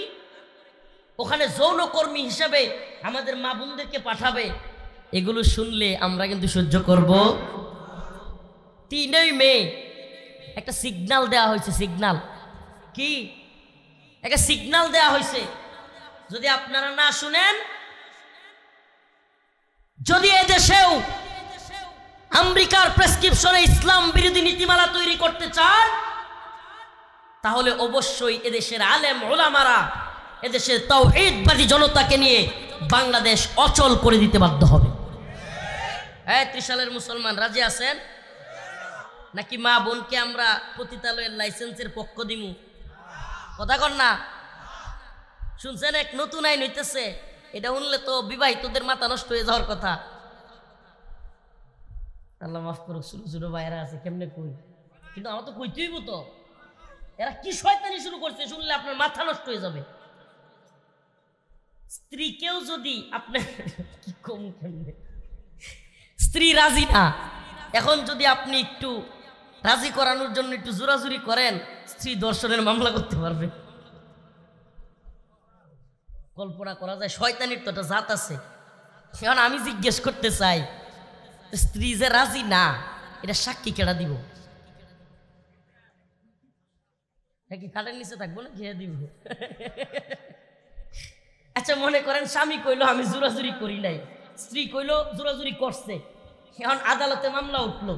ওখানে যৌনকর্মী হিসেবে আমাদের মা বোনদেরকে পাঠাবে, এগুলো শুনলে আমরা কিন্তু সহ্য করব। 3ই মে একটা সিগন্যাল দেওয়া হয়েছে, সিগন্যাল কি? একটা সিগন্যাল দেওয়া হয়েছে, যদি আপনারা না শুনেন, যদি এদেশেও আমেরিকার প্রেসক্রিপশনে ইসলাম বিরোধী নীতিমালা তৈরি করতে চান, তাহলে অবশ্যই এদেশের আলেম ওলামারা এদেশের তাওহীদবাদী জনতাকে নিয়ে বাংলাদেশ অচল করে দিতে বাধ্য হবে। 30 সালের মুসলমান রাজি আছেন নাকি মা বোনকে আমরা পতিতালয়ের লাইসেন্সের পক্ষ দিমু? কথা কন না? শুনছেন এক নতুন আইন হইতেছে, এটা শুনলে তো বিবাহিতদের মাথা নষ্ট হয়ে যাওয়ার কথা। আল্লাহ মাফ করুক, ছোট ছোট ভাইরা আছে, কেমনে কই কিন্তু আমার তো কইতেই তো এরা কি শয়তানি শুরু করছে শুনলে আপনার মাথা নষ্ট হয়ে যাবে। স্ত্রীকেও যদি আপনার কি কম কেমনে স্ত্রী রাজি না, এখন যদি আপনি একটু রাজি করানোর জন্য একটু জোরাজুরি করেন, স্ত্রী ধর্ষণের মামলা করতে পারবে। কল্পনা করা যায়, শয়তানির তো একটা জাত আছে। এখন আমি জিজ্ঞেস করতে চাই, স্ত্রী যে রাজি না এটা সাক্ষী কেডা দিব? কি খাটের নিচে থাকবো না খেয়ে দিব? আচ্ছা মনে করেন স্বামী কইলো আমি জোরাজুরি করি নাই, স্ত্রী কইলো জোরাজুরি করছে, এখন আদালতে মামলা উঠলো,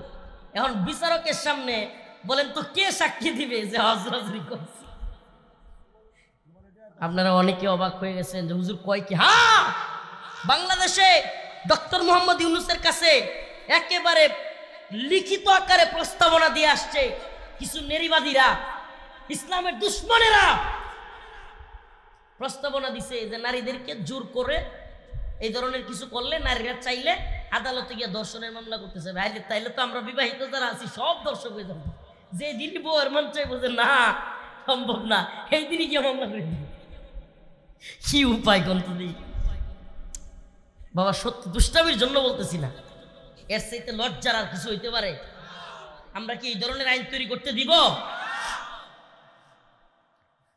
এখন বিচারকের সামনে বলেন তো কে সাক্ষী দিবে যে জোরাজুরি করছে? আপনারা অনেকে অবাক হয়ে গেছেন যে হুজুর কয় কি? হ্যাঁ, বাংলাদেশে ডক্টর মোহাম্মদ ইউনূসের কাছে একেবারে লিখিত আকারে প্রস্তাবনা দিয়ে আসছে কিছু নারীবাদীরা, ইসলামের দুশ্মনেরা প্রস্তাবনা দিছে যে নারীদেরকে জোর করে এই ধরনের কিছু করলে নারীরা চাইলে আদালতে গিয়ে ধর্ষণের মামলা করতে চাইবে। আরে তাইলে তো আমরা বিবাহিত যারা আছি সব দর্শক হয়ে যাবো। যে দিনই বউয়ের মন চাইবো যে না সম্ভব না, এই দিনই গিয়ে মামলা করে দিবে। কি উপায় গন্ত দিই বাবা, সত্যি দুষ্টামির জন্য বলতেছি না, এর চাইতে লজ্জার আর কিছু হইতে পারে? আমরা কি এই ধরনের আইন তৈরি করতে দিব?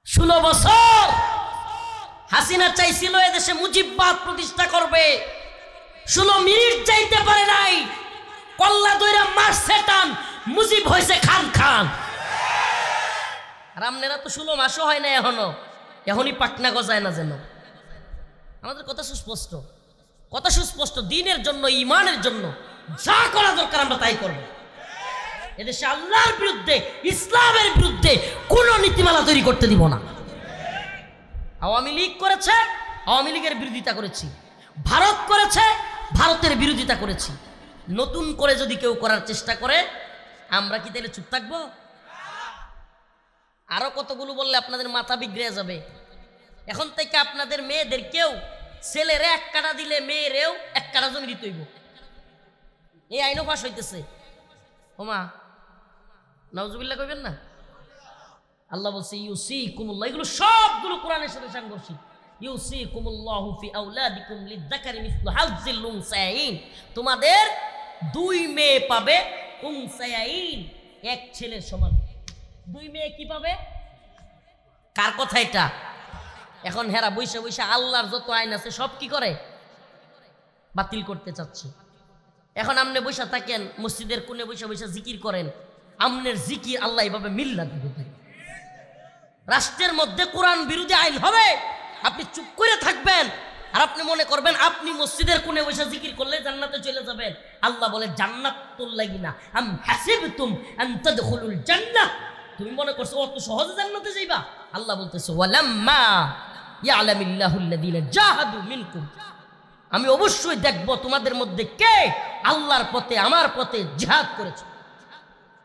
16 বছর হাসিনা চাইছিল এদেশে মুজিববাদ প্রতিষ্ঠা করবে, 16 মিনিট যাইতে পারে নাই, কল্লা দইরা মারছে টান, মুজিব হয়েছে খান খান। আর আপনারা তো 16 মাসও হয় না এখনো, এখনই পাকনা গজায় না যেন। আমাদের কথা সুস্পষ্ট, কথা সুস্পষ্ট, দিনের জন্য ইমানের জন্য যা করা দরকার আমরা তাই করব। এদেশে আল্লাহর বিরুদ্ধে ইসলামের বিরুদ্ধে কোনো নীতিমালা তৈরি করতে দিব না। আওয়ামী লীগ করেছে, আওয়ামী লীগের বিরোধিতা করেছি, ভারত করেছে, ভারতের বিরোধিতা করেছি। নতুন করে যদি কেউ করার চেষ্টা করে আমরা কি তাহলে চুপ থাকবো? আরো কতগুলো বললে আপনাদের মাথা বিগড়ে যাবে। এখন থেকে আপনাদের মেয়েদেরকেও ছেলেরে 1 কাঠা দিলে মেয়েরেও 1 কাঠা জমি দিতে হইব, এই আইনও পাশ হইতেছে। ওমা নাউজুবিল্লাহ কইবেন না? আল্লাহ বলছে ইউসিকুমুল্লাহ, এগুলো সবগুলো কোরআনের সাথে সাংঘর্ষিক। ইউসিকুমুল্লাহু ফি আওলাদিকুম লিযাকারি মিসলু হাযযিল উনসায়াইন, তোমাদের 2 মেয়ে পাবে, উনসায়াইন 1 ছেলের সমান। 2 মেয়ে কি পাবে? কার কথা এটা? এখন হেরা বৈশা বৈশা আল্লাহর যত আইন আছে সব কি করে? বাতিল করতে চাচ্ছে। এখন আমনে বৈশা থাকেন মসজিদের কোণে বৈশা বৈশা জিকির করেন, আমনের জিকির আল্লাহ এইভাবে মিল্লাত দিবে। রাষ্ট্রের মধ্যে কোরআন বিরোধী আইন হবে, আপনি চুপ করে থাকবেন আর আপনি মনে করবেন আপনি মসজিদের কোণে বসে জিকির করলে জান্নাতে চলে যাবেন। আল্লাহ বলে জান্নাত তোর লাগি না, আম হাসিবতুম আন তাদখুলুল জান্নাহ, তুমি মনে করছো অত সহজে জান্নাতে যাইবা? আল্লাহ বলতেছে ওয়ালাম্মা ইয়ালামিল্লাহুল্লাযীনা জাহাদু মিনকুম, আমি অবশ্যই দেখব তোমাদের মধ্যে কে আল্লাহর পথে আমার পথে জিহাদ করেছে।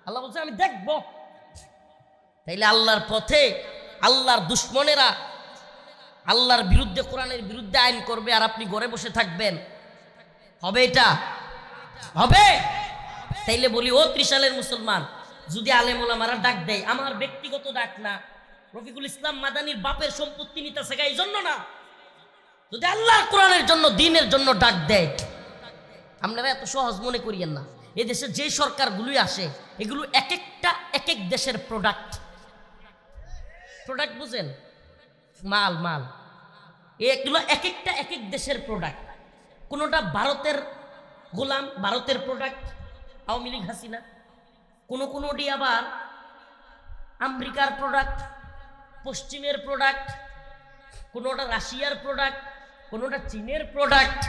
আল্লাহ বলছে আমি দেখব। তাইলে আল্লাহর পথে আল্লাহর দুশ্মনেরা আল্লাহর বিরুদ্ধে কোরআনের বিরুদ্ধে আইন করবে আর আপনি ঘরে বসে থাকবেন? হবে এটা? হবে? তাইলে বলি ও ত্রিশালের মুসলমান, যদি আলেম ওলামারা ডাক দেয়, আমার ব্যক্তিগত ডাক না, রফিকুল ইসলাম মাদানির বাপের সম্পত্তি নিতেছে এই জন্য না, যদি আল্লাহর কোরআনের জন্য দিনের জন্য ডাক দেয়, আপনারা এত সহজ মনে করিয়েন না। এদেশে যে সরকারগুলোই আসে এগুলো এক একটা এক এক দেশের প্রোডাক্ট। প্রোডাক্ট বুঝেন? মাল মাল, এগুলো এক একটা এক এক দেশের প্রোডাক্ট। কোনোটা ভারতের গোলাম, ভারতের প্রোডাক্ট আওয়ামী লীগ হাসিনা, কোনোটি আবার আমেরিকার প্রোডাক্ট, পশ্চিমের প্রোডাক্ট, কোনোটা রাশিয়ার প্রোডাক্ট, কোনোটা চীনের প্রোডাক্ট।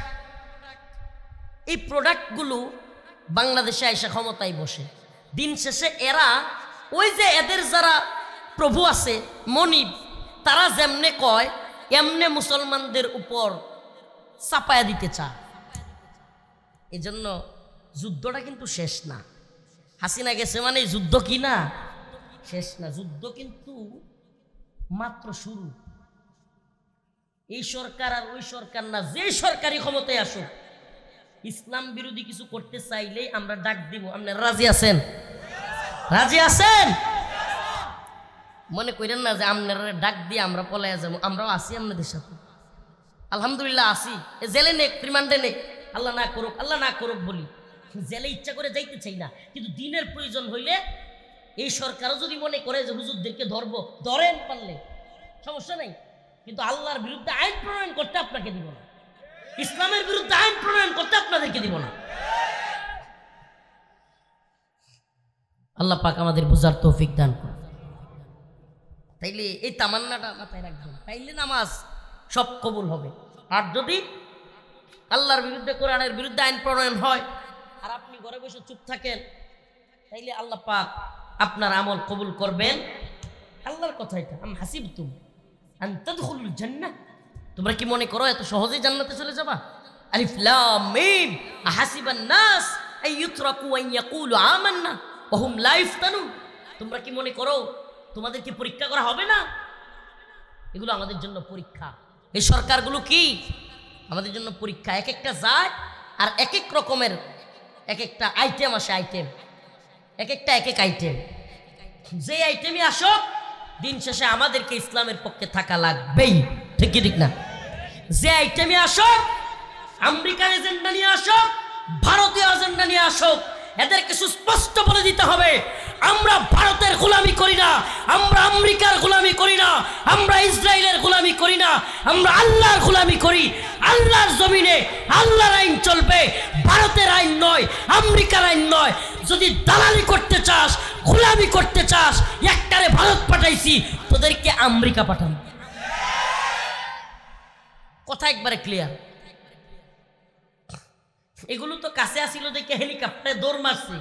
এই প্রোডাক্টগুলো বাংলাদেশে এসে ক্ষমতায় বসে, দিন শেষে এরা ওই যে এদের যারা প্রভু আছে মনিব, তারা যেমনে কয় এমনে মুসলমানদের উপর চাপায়া দিতে চায়। এজন্য যুদ্ধটা কিন্তু শেষ না। হাসিনা গেছে মানে যুদ্ধ কি না শেষ না, যুদ্ধ কিন্তু মাত্র শুরু। এই সরকার আর ওই সরকার না, যে সরকারি ক্ষমতায় আসুক, ইসলাম বিরোধী কিছু করতে চাইলেই আমরা ডাক দিব। আপনারা রাজি আছেন? রাজি আছেন? মনে করেন না যে আপনারা ডাক দিয়ে আমরা পলাইয়া যাবো, আমরাও আসি আপনাদের সাথে, আলহামদুলিল্লাহ আসি। জেলে নেক, রিমান্ডে নেক, আল্লাহ না করুক, আল্লাহ না করুক বলি, জেলে ইচ্ছা করে যাইতে চাই না, কিন্তু দিনের প্রয়োজন হইলে এই সরকারও যদি মনে করে যে হুজুরদেরকে ধরবো, ধরেন পারলে সমস্যা নেই, কিন্তু আল্লাহর বিরুদ্ধে আইন প্রণয়ন করতে আপনাকে দিব না, ইসলামের বিরুদ্ধে আইন প্রণয়ন করতে আপনাদেরকে দিব না। আল্লাহ পাক আমাদের বুঝার তৌফিক দান করুন। তাইলে এই তামান্নাটা মাথায় রাখবেন, তাইলে নামাজ সব কবুল হবে। আর যদি আল্লাহর বিরুদ্ধে, কোরআনের বিরুদ্ধে আইন প্রণয়ন হয় আর আপনি ঘরে বসে চুপ থাকেন, তাইলে আল্লাহ পাক আপনার আমল কবুল করবেন। আল্লাহর কথা এটা, আম হাসিবতুম আন তাদখুলুল জান্নাহ, তোমরা কি মনে করো এত সহজেই জান্নাতে চলে যাবা? আলিফ লাম মিম, আহাসিবান নাস আইয়ুতরাকু আন ইয়াকুলু আমান্না ওয়া হুম লা ইফতানুন, তোমরা কি মনে করো তোমাদেরকে পরীক্ষা করা হবে না? এগুলো আমাদের জন্য পরীক্ষা। এই সরকারগুলো কি আমাদের জন্য পরীক্ষা। এক একটা যায় আর এক এক রকমের এক একটা আইটেম আসে, আইটেম এক একটা এক এক আইটেম। যে আইটেমই আসুক দিন শেষে আমাদেরকে ইসলামের পক্ষে থাকা লাগবেই, ঠিক কি ঠিক না? যে আইটেমই আসুক, আমেরিকার এজেন্ডা নিয়ে আসুক, ভারতীয় এজেন্ডা নিয়ে আসুক, এদেরকে সুস্পষ্ট বলে দিতে হবে আমরা ভারতের গোলামি করি না, আমরা আমেরিকার গোলামি করি না, আমরা ইসরায়েলের গোলামি করি না, আমরা আল্লাহর গোলামি করি। আল্লাহর জমিনে আল্লাহর আইন চলবে, ভারতের আইন নয়, আমেরিকার আইন নয়। যদি দালালি করতে চাস, গোলামি করতে চাস, একটারে ভারত পাঠাইছি, তোদেরকে আমেরিকা পাঠান। কথা একবারে ক্লিয়ার। এগুলো তো কাছে আসিল দেখে হেলিকপ্টারে দৌড় মারছে,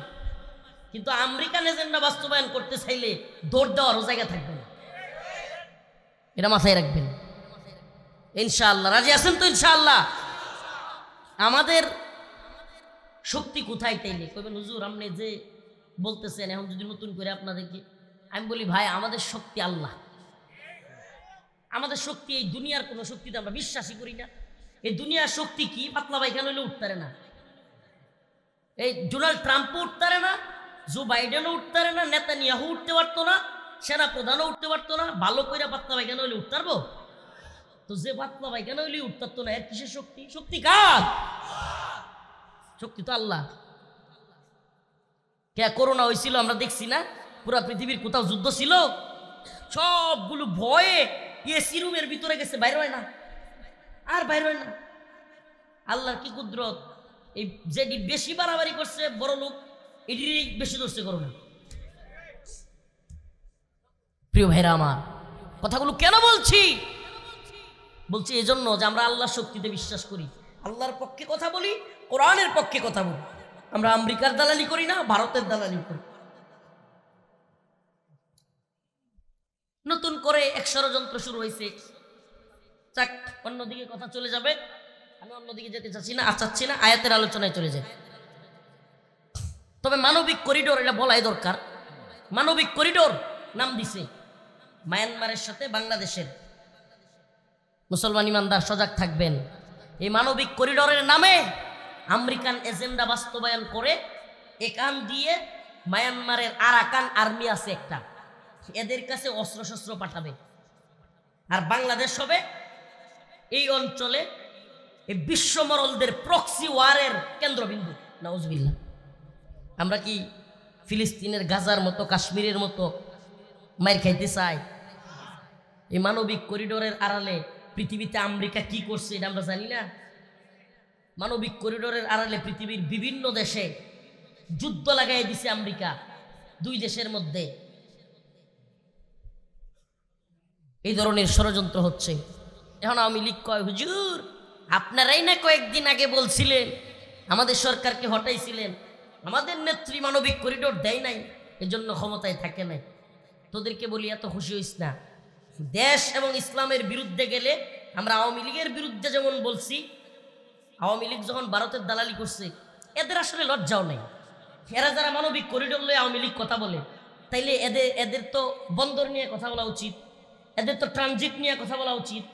কিন্তু আমেরিকান এজেন্ডা বাস্তবায়ন করতে চাইলে দৌড় দেওয়ারও জায়গা থাকবে না, এটা মাথায় রাখবেন। ইনশাআল্লাহ রাজি আছেন তো? ইনশাআল্লাহ। আমাদের শক্তি কোথায় তাইলে কইবেন হুজুর আপনি যে বলতেছেন এখন যদি নতুন করে আপনাদেরকে, আমি বলি ভাই আমাদের শক্তি আল্লাহ, আমাদের শক্তি এই দুনিয়ার কোনো শক্তিতে আমরা বিশ্বাসই করি না। এই দুনিয়ার শক্তি কি? পাতলা পায়খানা হইলে উঠতে পারে না, এই ডোনাল্ড ট্রাম্পও উঠতে পারে না, জো বাইডেনও উঠতে পারে না, নেতানিয়াহু উঠতে পারতো না, সেনা প্রধানও উঠতে পারতো না। ভালো কইরা পাতলা পায়খানা হইলে উঠতে পারবো? তো যে পাতলা পায়খানা হইলে উঠতে পারতো না, এর কিসের শক্তি? শক্তি কার? শক্তি তো আল্লাহ। কে করোনা হয়েছিল আমরা দেখছি না? পুরা পৃথিবীর কোথাও যুদ্ধ ছিল? সবগুলো ভয়ে এসি রুমের ভিতরে গেছে, বাইর হয় না, আর বাইর হয় না। আল্লাহর কি কুদরত! এই যেটি বেশি বাড়াবাড়ি করছে বড় লোক, এটি বেশি ধরছে করোনা। প্রিয় ভাইরা আমার, কথাগুলো কেন বলছি? বলছি এজন্য যে আমরা আল্লাহর শক্তিতে বিশ্বাস করি, আল্লাহর পক্ষে কথা বলি, কোরআনের পক্ষে কথা বলি। আমরা আমেরিকার দালালি করি না, ভারতের দালালি করি। নতুন করে এক ষড়যন্ত্র শুরু হয়েছে, যাক অন্যদিকে কথা চলে যাবে, আমি অন্যদিকে যেতে চাচ্ছি না, আয়াতের আলোচনায় চলে যাই। তবে মানবিক করিডোর এটা বলাই দরকার। মানবিক করিডোর নাম দিছে মায়ানমারের সাথে বাংলাদেশের। মুসলমান ইমানদার সজাগ থাকবেন, এই মানবিক করিডোরের নামে আমেরিকান এজেন্ডা বাস্তবায়ন করে একান দিয়ে মায়ানমারের আরাকান আর্মি আছে একটা, এদের কাছে অস্ত্রশস্ত্র পাঠাবে। আর বাংলাদেশ হবে এই অঞ্চলে এই বিশ্বমরলদের প্রক্সি ওয়ারের কেন্দ্রবিন্দু। নাউজুবিল্লাহ। আমরা কি ফিলিস্তিনের গাজার মতো, কাশ্মীরের মতো মাইর খাইতে চাই? এই মানবিক করিডোরের আড়ালে পৃথিবীতে আমেরিকা কি করছে এটা আমরা জানি না? মানবিক করিডোরের আড়ালে পৃথিবীর বিভিন্ন দেশে যুদ্ধ লাগাই দিছে আমেরিকা, দুই দেশের মধ্যে। এই ধরনের ষড়যন্ত্র হচ্ছে। এখন আওয়ামী লীগ কয় হুজুর আপনারাই না কয়েকদিন আগে বলছিলেন, আমাদের সরকারকে হটাইছিলেন, আমাদের নেত্রী মানবিক করিডোর দেয় নাই, এজন্য ক্ষমতায় থাকে নাই। তোদেরকে বলি এত খুশি হইস না। দেশ এবং ইসলামের বিরুদ্ধে গেলে আমরা আওয়ামী লীগের বিরুদ্ধে যেমন বলছি, আওয়ামী লীগ যখন ভারতের দালালি করছে এদের আসলে লজ্জাও নেই। এরা যারা মানবিক করিডোর লয়ে আওয়ামী লীগ কথা বলে, তাইলে এদের তো বন্দর নিয়ে কথা বলা উচিত, এদের তো ট্রানজিট নিয়ে কথা বলা উচিত,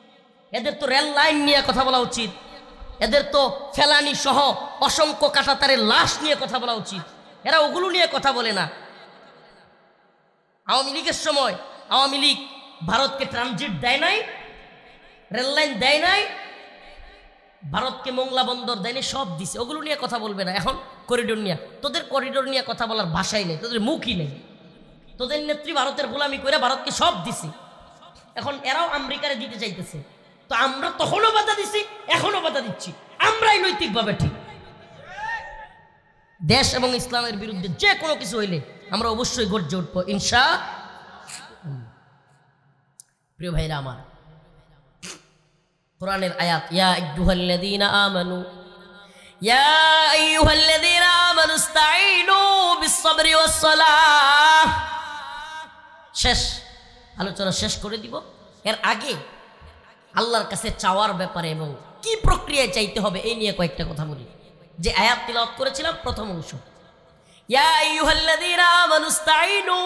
এদের তো রেল লাইন নিয়ে কথা বলা উচিত, এদের তো ফেলানি সহ অসংখ্য কাঁটাতারের লাশ নিয়ে কথা বলা উচিত। এরা ওগুলো নিয়ে কথা বলে না। আওয়ামী লীগের সময় আওয়ামী লীগ ভারতকে ট্রানজিট দেয় নাই, রেললাইন দেয় নাই, ভারতকে মোংলা বন্দর দেয়নি, সব দিছে। ওগুলো নিয়ে কথা বলবে না এখন, করিডোর নিয়ে। তোদের করিডোর নিয়ে কথা বলার ভাষাই নেই, তোদের মুখই নেই। তোদের নেত্রী ভারতের গোলামি করে ভারতকে সব দিছে, এখন এরাও আমেরিকারে দিতে চাইতেছে। তো আমরা তখনও বাধা দিছি, এখনো বাধা দিচ্ছি, আমরাই নৈতিকভাবে ঠিক। দেশ এবং ইসলামের বিরুদ্ধে যে কোনো কিছু হইলে আমরা অবশ্যই গর্জে উঠবো ইনশাআল্লাহ। প্রিয় ভাইরা আমার, কোরআনের আয়াত, ইয়া আইয়ুহাল্লাযীনা আমানু ইসতাঈনু বিস-সাবরি ওয়াস-সালাহ। শেষ আলোচনা শেষ করে দিব। এর আগে আল্লাহর কাছে চাওয়ার ব্যাপারে এবং কি প্রক্রিয়ায় চাইতে হবে এই নিয়ে কয়েকটা কথা বলি। যে আয়াত তিলাওয়াত করেছিলাম প্রথম অংশ, ইয়া আইয়ুহাল্লাযীনা আমানু ইসতাঈনু,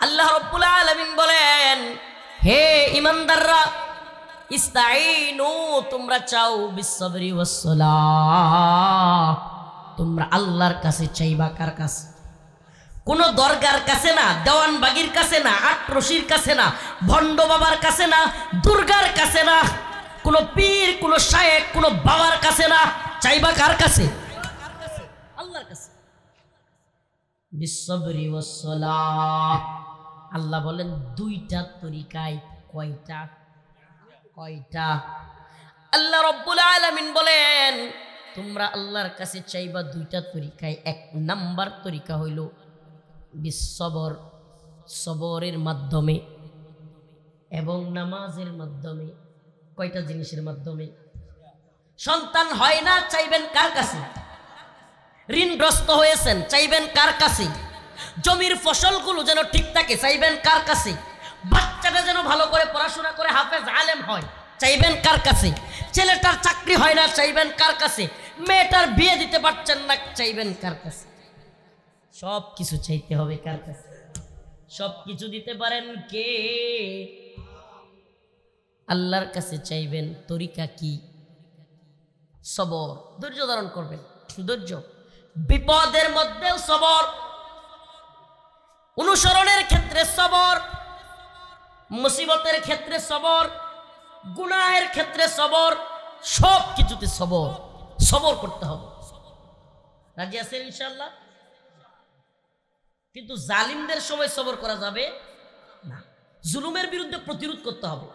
আল্লাহ রাব্বুল আলামিন বলেন, হে ঈমানদাররা, ইস্তাঈনু, তোমরা চাও, বিস-সাবরি ওয়াস-সালাহ, তোমরা আল্লাহর কাছে চাইবা। কার কাছে? কোন দরগার কাছে না, দেওয়ানবাগির কাছে না, আটরশির কাছে না, ভণ্ড বাবার কাছে না, দুর্গার কাছে না, কোন পীর, কোন শায়েখ, কোন বাবার কাছে না, চাইবা কার কাছে? আল্লাহর কাছে। বিস-সাবরি ওয়াস-সালাহ, আল্লাহ বলেন দুইটা তরিকায়। কয়টা? কয়টা? আল্লাহ রাব্বুল আলামিন বলেন তোমরা আল্লাহর কাছে চাইবা দুইটা তরিকায়। এক নাম্বার তরিকা হইল বিস-সবর, সবরের মাধ্যমে এবং নামাজের মাধ্যমে। কয়টা জিনিসের মাধ্যমে? সন্তান হয় না, চাইবেন কার কাছে? ঋণগ্রস্ত হয়েছেন, চাইবেন কার কাছে? জমির ফসলগুলো যেন ঠিক থাকে, চাইবেন কার কাছে? বাচ্চাটা যেন ভালো করে পড়াশোনা করে হাফেজ আলেম হয়, চাইবেন কার কাছে? ছেলেটার চাকরি হয় না, চাইবেন কার কাছে? মেয়েটার বিয়ে দিতে পারছেন না, চাইবেন কার কাছে? সব কিছু চাইতে হবে কার কাছে? সব কিছু দিতে পারেন কে? আল্লাহর কাছে চাইবেন। তরিকা কি? সবর, ধৈর্য ধারণ করবেন। ধৈর্য, বিপদের মধ্যেও সবর, অনুসরণের ক্ষেত্রে সবর, মুসিবতের ক্ষেত্রে সবর, গুনাহের ক্ষেত্রে সবর, সব কিছুতে সবর। সবর করতে হবে। রাজি আছেন ইনশাআল্লাহ? কিন্তু জালিমদের সময় সবর করা যাবে না, জুলুমের বিরুদ্ধে প্রতিরোধ করতে হবে।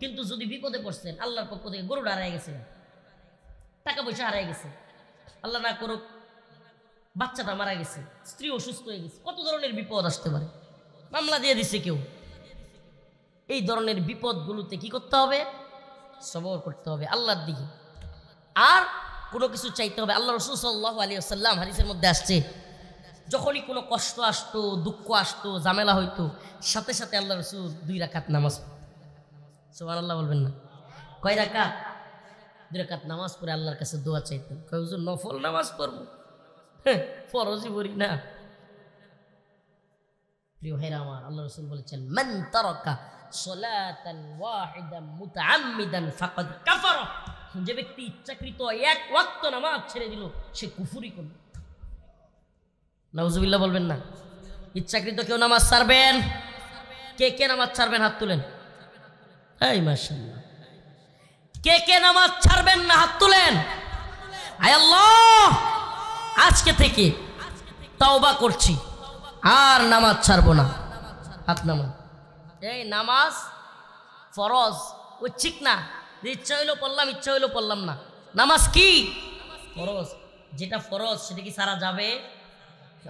কিন্তু যদি বিপদে পড়ছেন, আল্লাহর পক্ষ থেকে গরুটা হারিয়ে গেছে, টাকা পয়সা হারিয়ে গেছে, আল্লাহ না করুক বাচ্চাটা মারা গেছে, স্ত্রী অসুস্থ হয়ে গেছে, কত ধরনের বিপদ আসতে পারে, মামলা দিয়ে দিছে কেউ, এই ধরনের বিপদগুলোতে কি করতে হবে? সবর করতে হবে আল্লাহর দিকে। আর কোনো কিছু চাইতে হবে। আল্লাহ রাসূল সাল্লাল্লাহু আলাইহি ওয়াসাল্লাম হাদিসের মধ্যে আসছে, যখনই কোনো কষ্ট আসতো, দুঃখ আসতো, ঝামেলা হইতো, সাথে সাথে আল্লাহ রাসূল 2 রাকাত নামাজ, সুবহানাল্লাহ বলবেন না? কয় রাকাত? 2 রাকাত নামাজ পড়ে আল্লাহর কাছে দোয়া চাইতেন। কয় হুজুর নফল নামাজ পড়বো, ফরজই পড়ি না। প্রিয় ভাইরা আমার, আল্লাহ রাসূল বলেছেন, মান তারাকা সালাতান ওয়াহিদান মুতাআম্মিদান ফাকাদ কাফারা, যে ব্যক্তি ইচ্ছাকৃত এক ওয়াক্ত নামাজ ছেড়ে দিল, সে কুফরি করল। নাউজুবিল্লাহ বলবেন না? ইচ্ছাকৃত কেউ নামাজ ছাড়বেন? কে কে নামাজ ছাড়বেন? হাত তুলেন। এই মাশাআল্লাহ, কে কে নামাজ ছাড়বেন না? হাত তুলেন। আয় আল্লাহ, আজকে থেকে তওবা করছি, আর নামাজ ছাড়বো না। হাত নামান। এই নামাজ ফরজ, ওই ঠিক না যে ইচ্ছা হইলো পড়লাম, ইচ্ছা হইলো পড়লাম না। নামাজ কি? ফরজ। যেটা ফরজ সেটা কি সারা যাবে?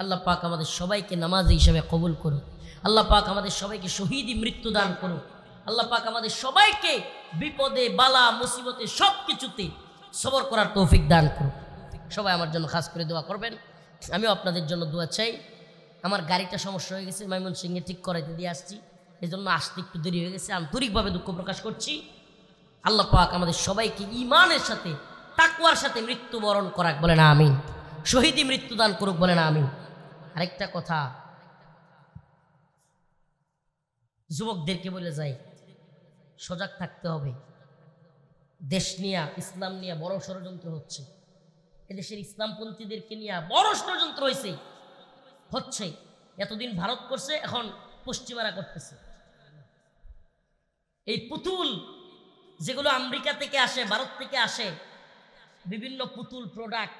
আল্লাহ পাক আমাদের সবাইকে নামাজি হিসেবে কবুল করুন। আল্লাহ পাক আমাদের সবাইকে শহীদি মৃত্যু দান করুন। আল্লাহ পাক আমাদের সবাইকে বিপদে বালা মুসিবতে সব কিছুতে সবর করার তৌফিক দান করুন। সবাই আমার জন্য খাস করে দোয়া করবেন। আমিও আপনাদের জন্য দোয়া চাই। আমার গাড়িটা সমস্যা হয়ে গেছে, ময়মনসিংহে ঠিক করাইতে দিয়ে আসছি, এই জন্য আসতে একটু দেরি হয়ে গেছে, আন্তরিকভাবে দুঃখ প্রকাশ করছি। আল্লাহ পাক আমাদের সবাইকে ঈমানের সাথে তাকওয়ার সাথে মৃত্যুবরণ করাক, বলেন আমিন। শহীদি মৃত্যু দান করুক, বলেন আমিন। আরেকটা কথা যুবকদেরকে বলে যাই, সজাগ থাকতে হবে। দেশ নিয়ে, ইসলাম নিয়ে বড় ষড়যন্ত্র হচ্ছে। এদেশের ইসলামপন্থীদেরকে নিয়ে বড় ষড়যন্ত্র হচ্ছে। এতদিন ভারত করছে, এখন পশ্চিমারা করতেছে। এই পুতুল যেগুলো আমেরিকা থেকে আসে, ভারত থেকে আসে, বিভিন্ন পুতুল প্রোডাক্ট,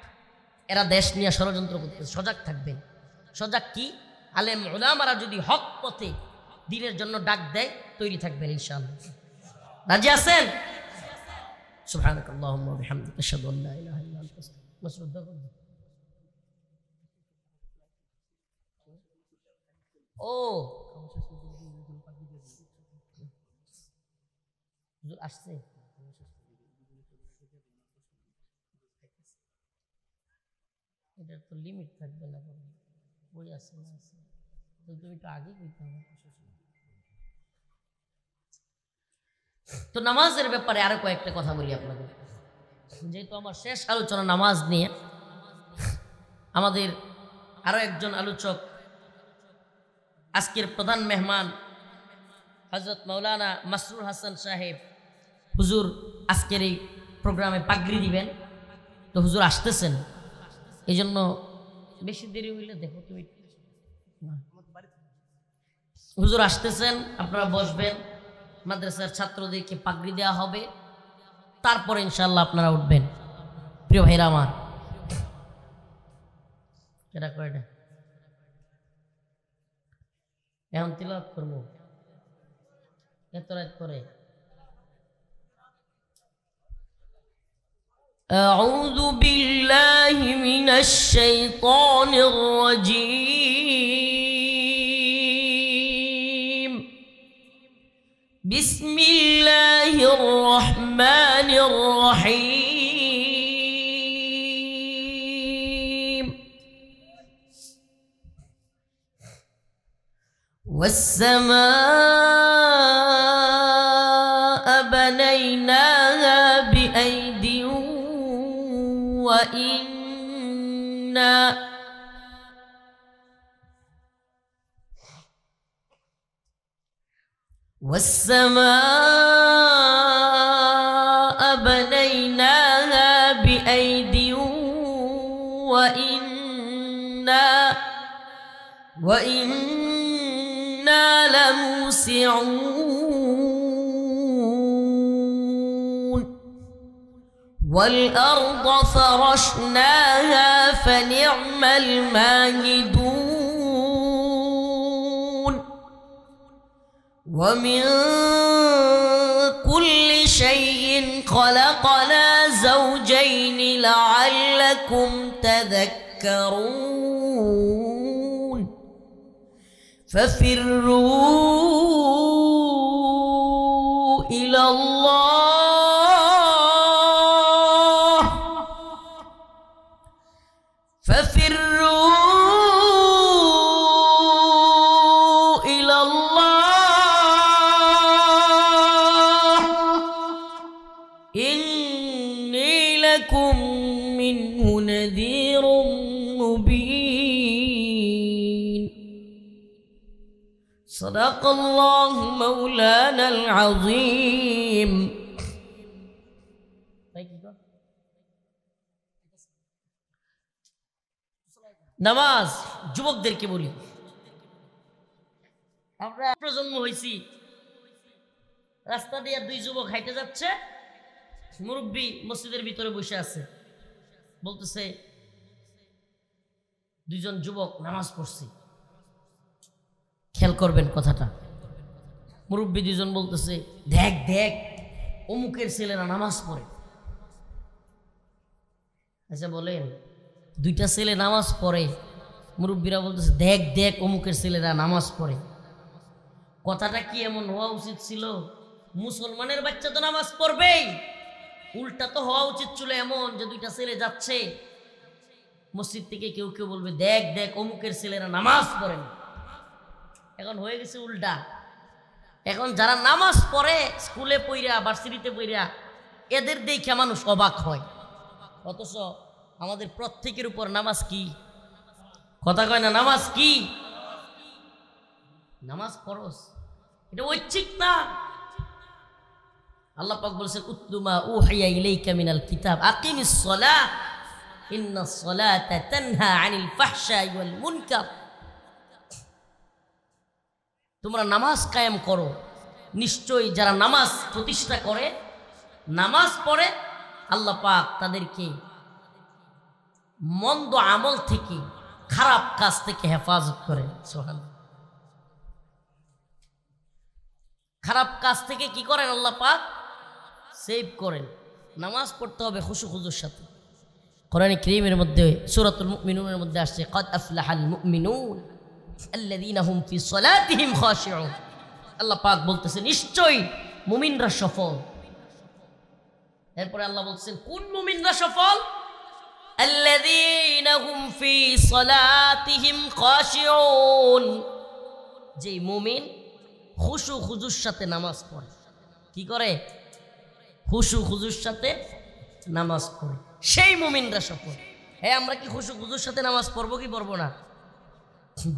এরা দেশ নিয়ে ষড়যন্ত্র করতেছে। সজাগ থাকবেন। সজাগ কি? আলেম উলামারা যদি হক পথে দ্বীনের জন্য ডাক দেয়, তৈরি থাকবেন ইনশাআল্লাহ। রাজি আছেন? সুবহানাকাল্লাহুম্মা ওয়া বিহামদিকা আশহাদু আল্লা ইলাহা ইল্লা আনতা আস্তাগফিরুকা ওয়া আতুবু ইলাইক। ও আসছে, এটার তো লিমিট থাকবে না, বই আছে না আছে, তুমি একটু আগে কইতে হবে। তো নামাজের ব্যাপারে আরো কয়েকটা কথা বলি আপনাদের, যেহেতু আমার শেষ আলোচনা নামাজ নিয়ে। আমাদের আরো একজন আলোচক, আজকের প্রধান মেহমান হযরত মাওলানা মাসরুর হাসান সাহেব হুজুর আজকের এই প্রোগ্রামে পাগড়ি দিবেন। তো হুজুর আসতেছেন, এই জন্য বেশি দেরি হইলে দেখো তুমি, হুজুর আসতেছেন, আপনারা বসবেন, মাদ্রাসার ছাত্রদেরকে পাগড়ি দেওয়া হবে, তারপরে ইনশাআল্লাহ আপনারা উঠবেন। প্রিয় ভাইরা আমার, এটা কয়টা এখন তিলাওয়াত করবো এত রাত করে। أعوذ بالله من الشيطان الرجيم. بسم الله الرحمن الرحيم. والسماء بنيناها بأيد والسماء بنيناها بأيد وإنا لموسعون. والأرض فرشناها فنعم الماهدون. ومن كل شيء خلقنا زوجين لعلكم تذكرون. ففروا إلى الله، ففروا إلى الله إني لكم منه نذير مبين. صدق الله مولانا العظيم. নামাজ যুবকদেরকে বলি, আমরা প্রজন্ম হয়েছি, রাস্তা দিয়ে দুই যুবক হাইটে যাচ্ছে, মুরব্বী মসজিদের ভিতরে বসে আছে, বলতেছে দুইজন যুবক নামাজ পড়ছে। খেয়াল করবেন কথাটা, মুরব্বী দুইজন বলতেছে দেখ দেখ অমুকের ছেলেরা নামাজ পড়ে। আচ্ছা বলেন, দুইটা ছেলে নামাজ পড়ে, মুরব্বীরা বলতেছে দেখ দেখ অমুকের ছেলেরা নামাজ পড়ে। কথাটা কি এমন হওয়া উচিত ছিল? মুসলমানের বাচ্চা তো নামাজ পড়বেই, উল্টা তো হওয়া উচিত ছিল এমন যে দুইটা ছেলে যাচ্ছে মসজিদ থেকে, কেউ কেউ বলবে দেখ দেখ অমুকের ছেলেরা নামাজ পড়ে না। এখন হয়ে গেছে উল্টা। এখন যারা নামাজ পড়ে স্কুলে পইরা ভার্সিটিতে পইরা, এদের দেখে মানুষ অবাক হয়, অথচ আমাদের প্রত্যেকের উপর নামাজ কি? কথা কয় না, নামাজ কি? নামাজ ফরজ, এটা ঐচ্ছিক না। আল্লাহ পাক বলেছেন উতলু মা উহিয়া ইলাইকা মিনাল কিতাব আকিমিস সালাহ ইন্নাস সালাতা তানহা আনিল ফাহশাই ওয়াল মুনকার। তোমরা নামাজ কায়েম করো। নিশ্চয়ই যারা নামাজ প্রতিষ্ঠা করে, নামাজ পড়ে, আল্লাহ পাক তাদেরকে মন্দ আমল থেকে, খারাপ কাজ থেকে হেফাজত করে। সুবহানাল্লাহ। খারাপ কাজ থেকে কি করেন আল্লাহ পাক? সেভ করেন। নামাজ পড়তে হবে খুশু খুজুর সাথে। কোরআন কারীমের মধ্যে সূরাতুল মুমিনুনের মধ্যে আসছে ক্বাদ আফলাহাল মুমিনুন আল্লাযীনা হুম ফি সালাতিহিম খাশিউন। আল্লাহ পাক বলতেছেন নিশ্চয়ই মুমিনরা সফল। এরপরে আল্লাহ বলছেন কোন মুমিনরা সফল? আল্লাযীনা হুম ফি সালাতিহিম খাশিউন, যে মুমিন খুশু খুজুর সাথে নামাজ পড়ে। কি করে? খুশু খুজুর সাথে নামাজ পড়ে, সেই মুমিনরা সফল। হ্যাঁ, আমরা কি খুশু খুজুর সাথে নামাজ পড়বো কি পড়বো না?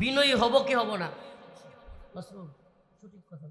বিনয়ী হব কি হব না? সঠিক কথা।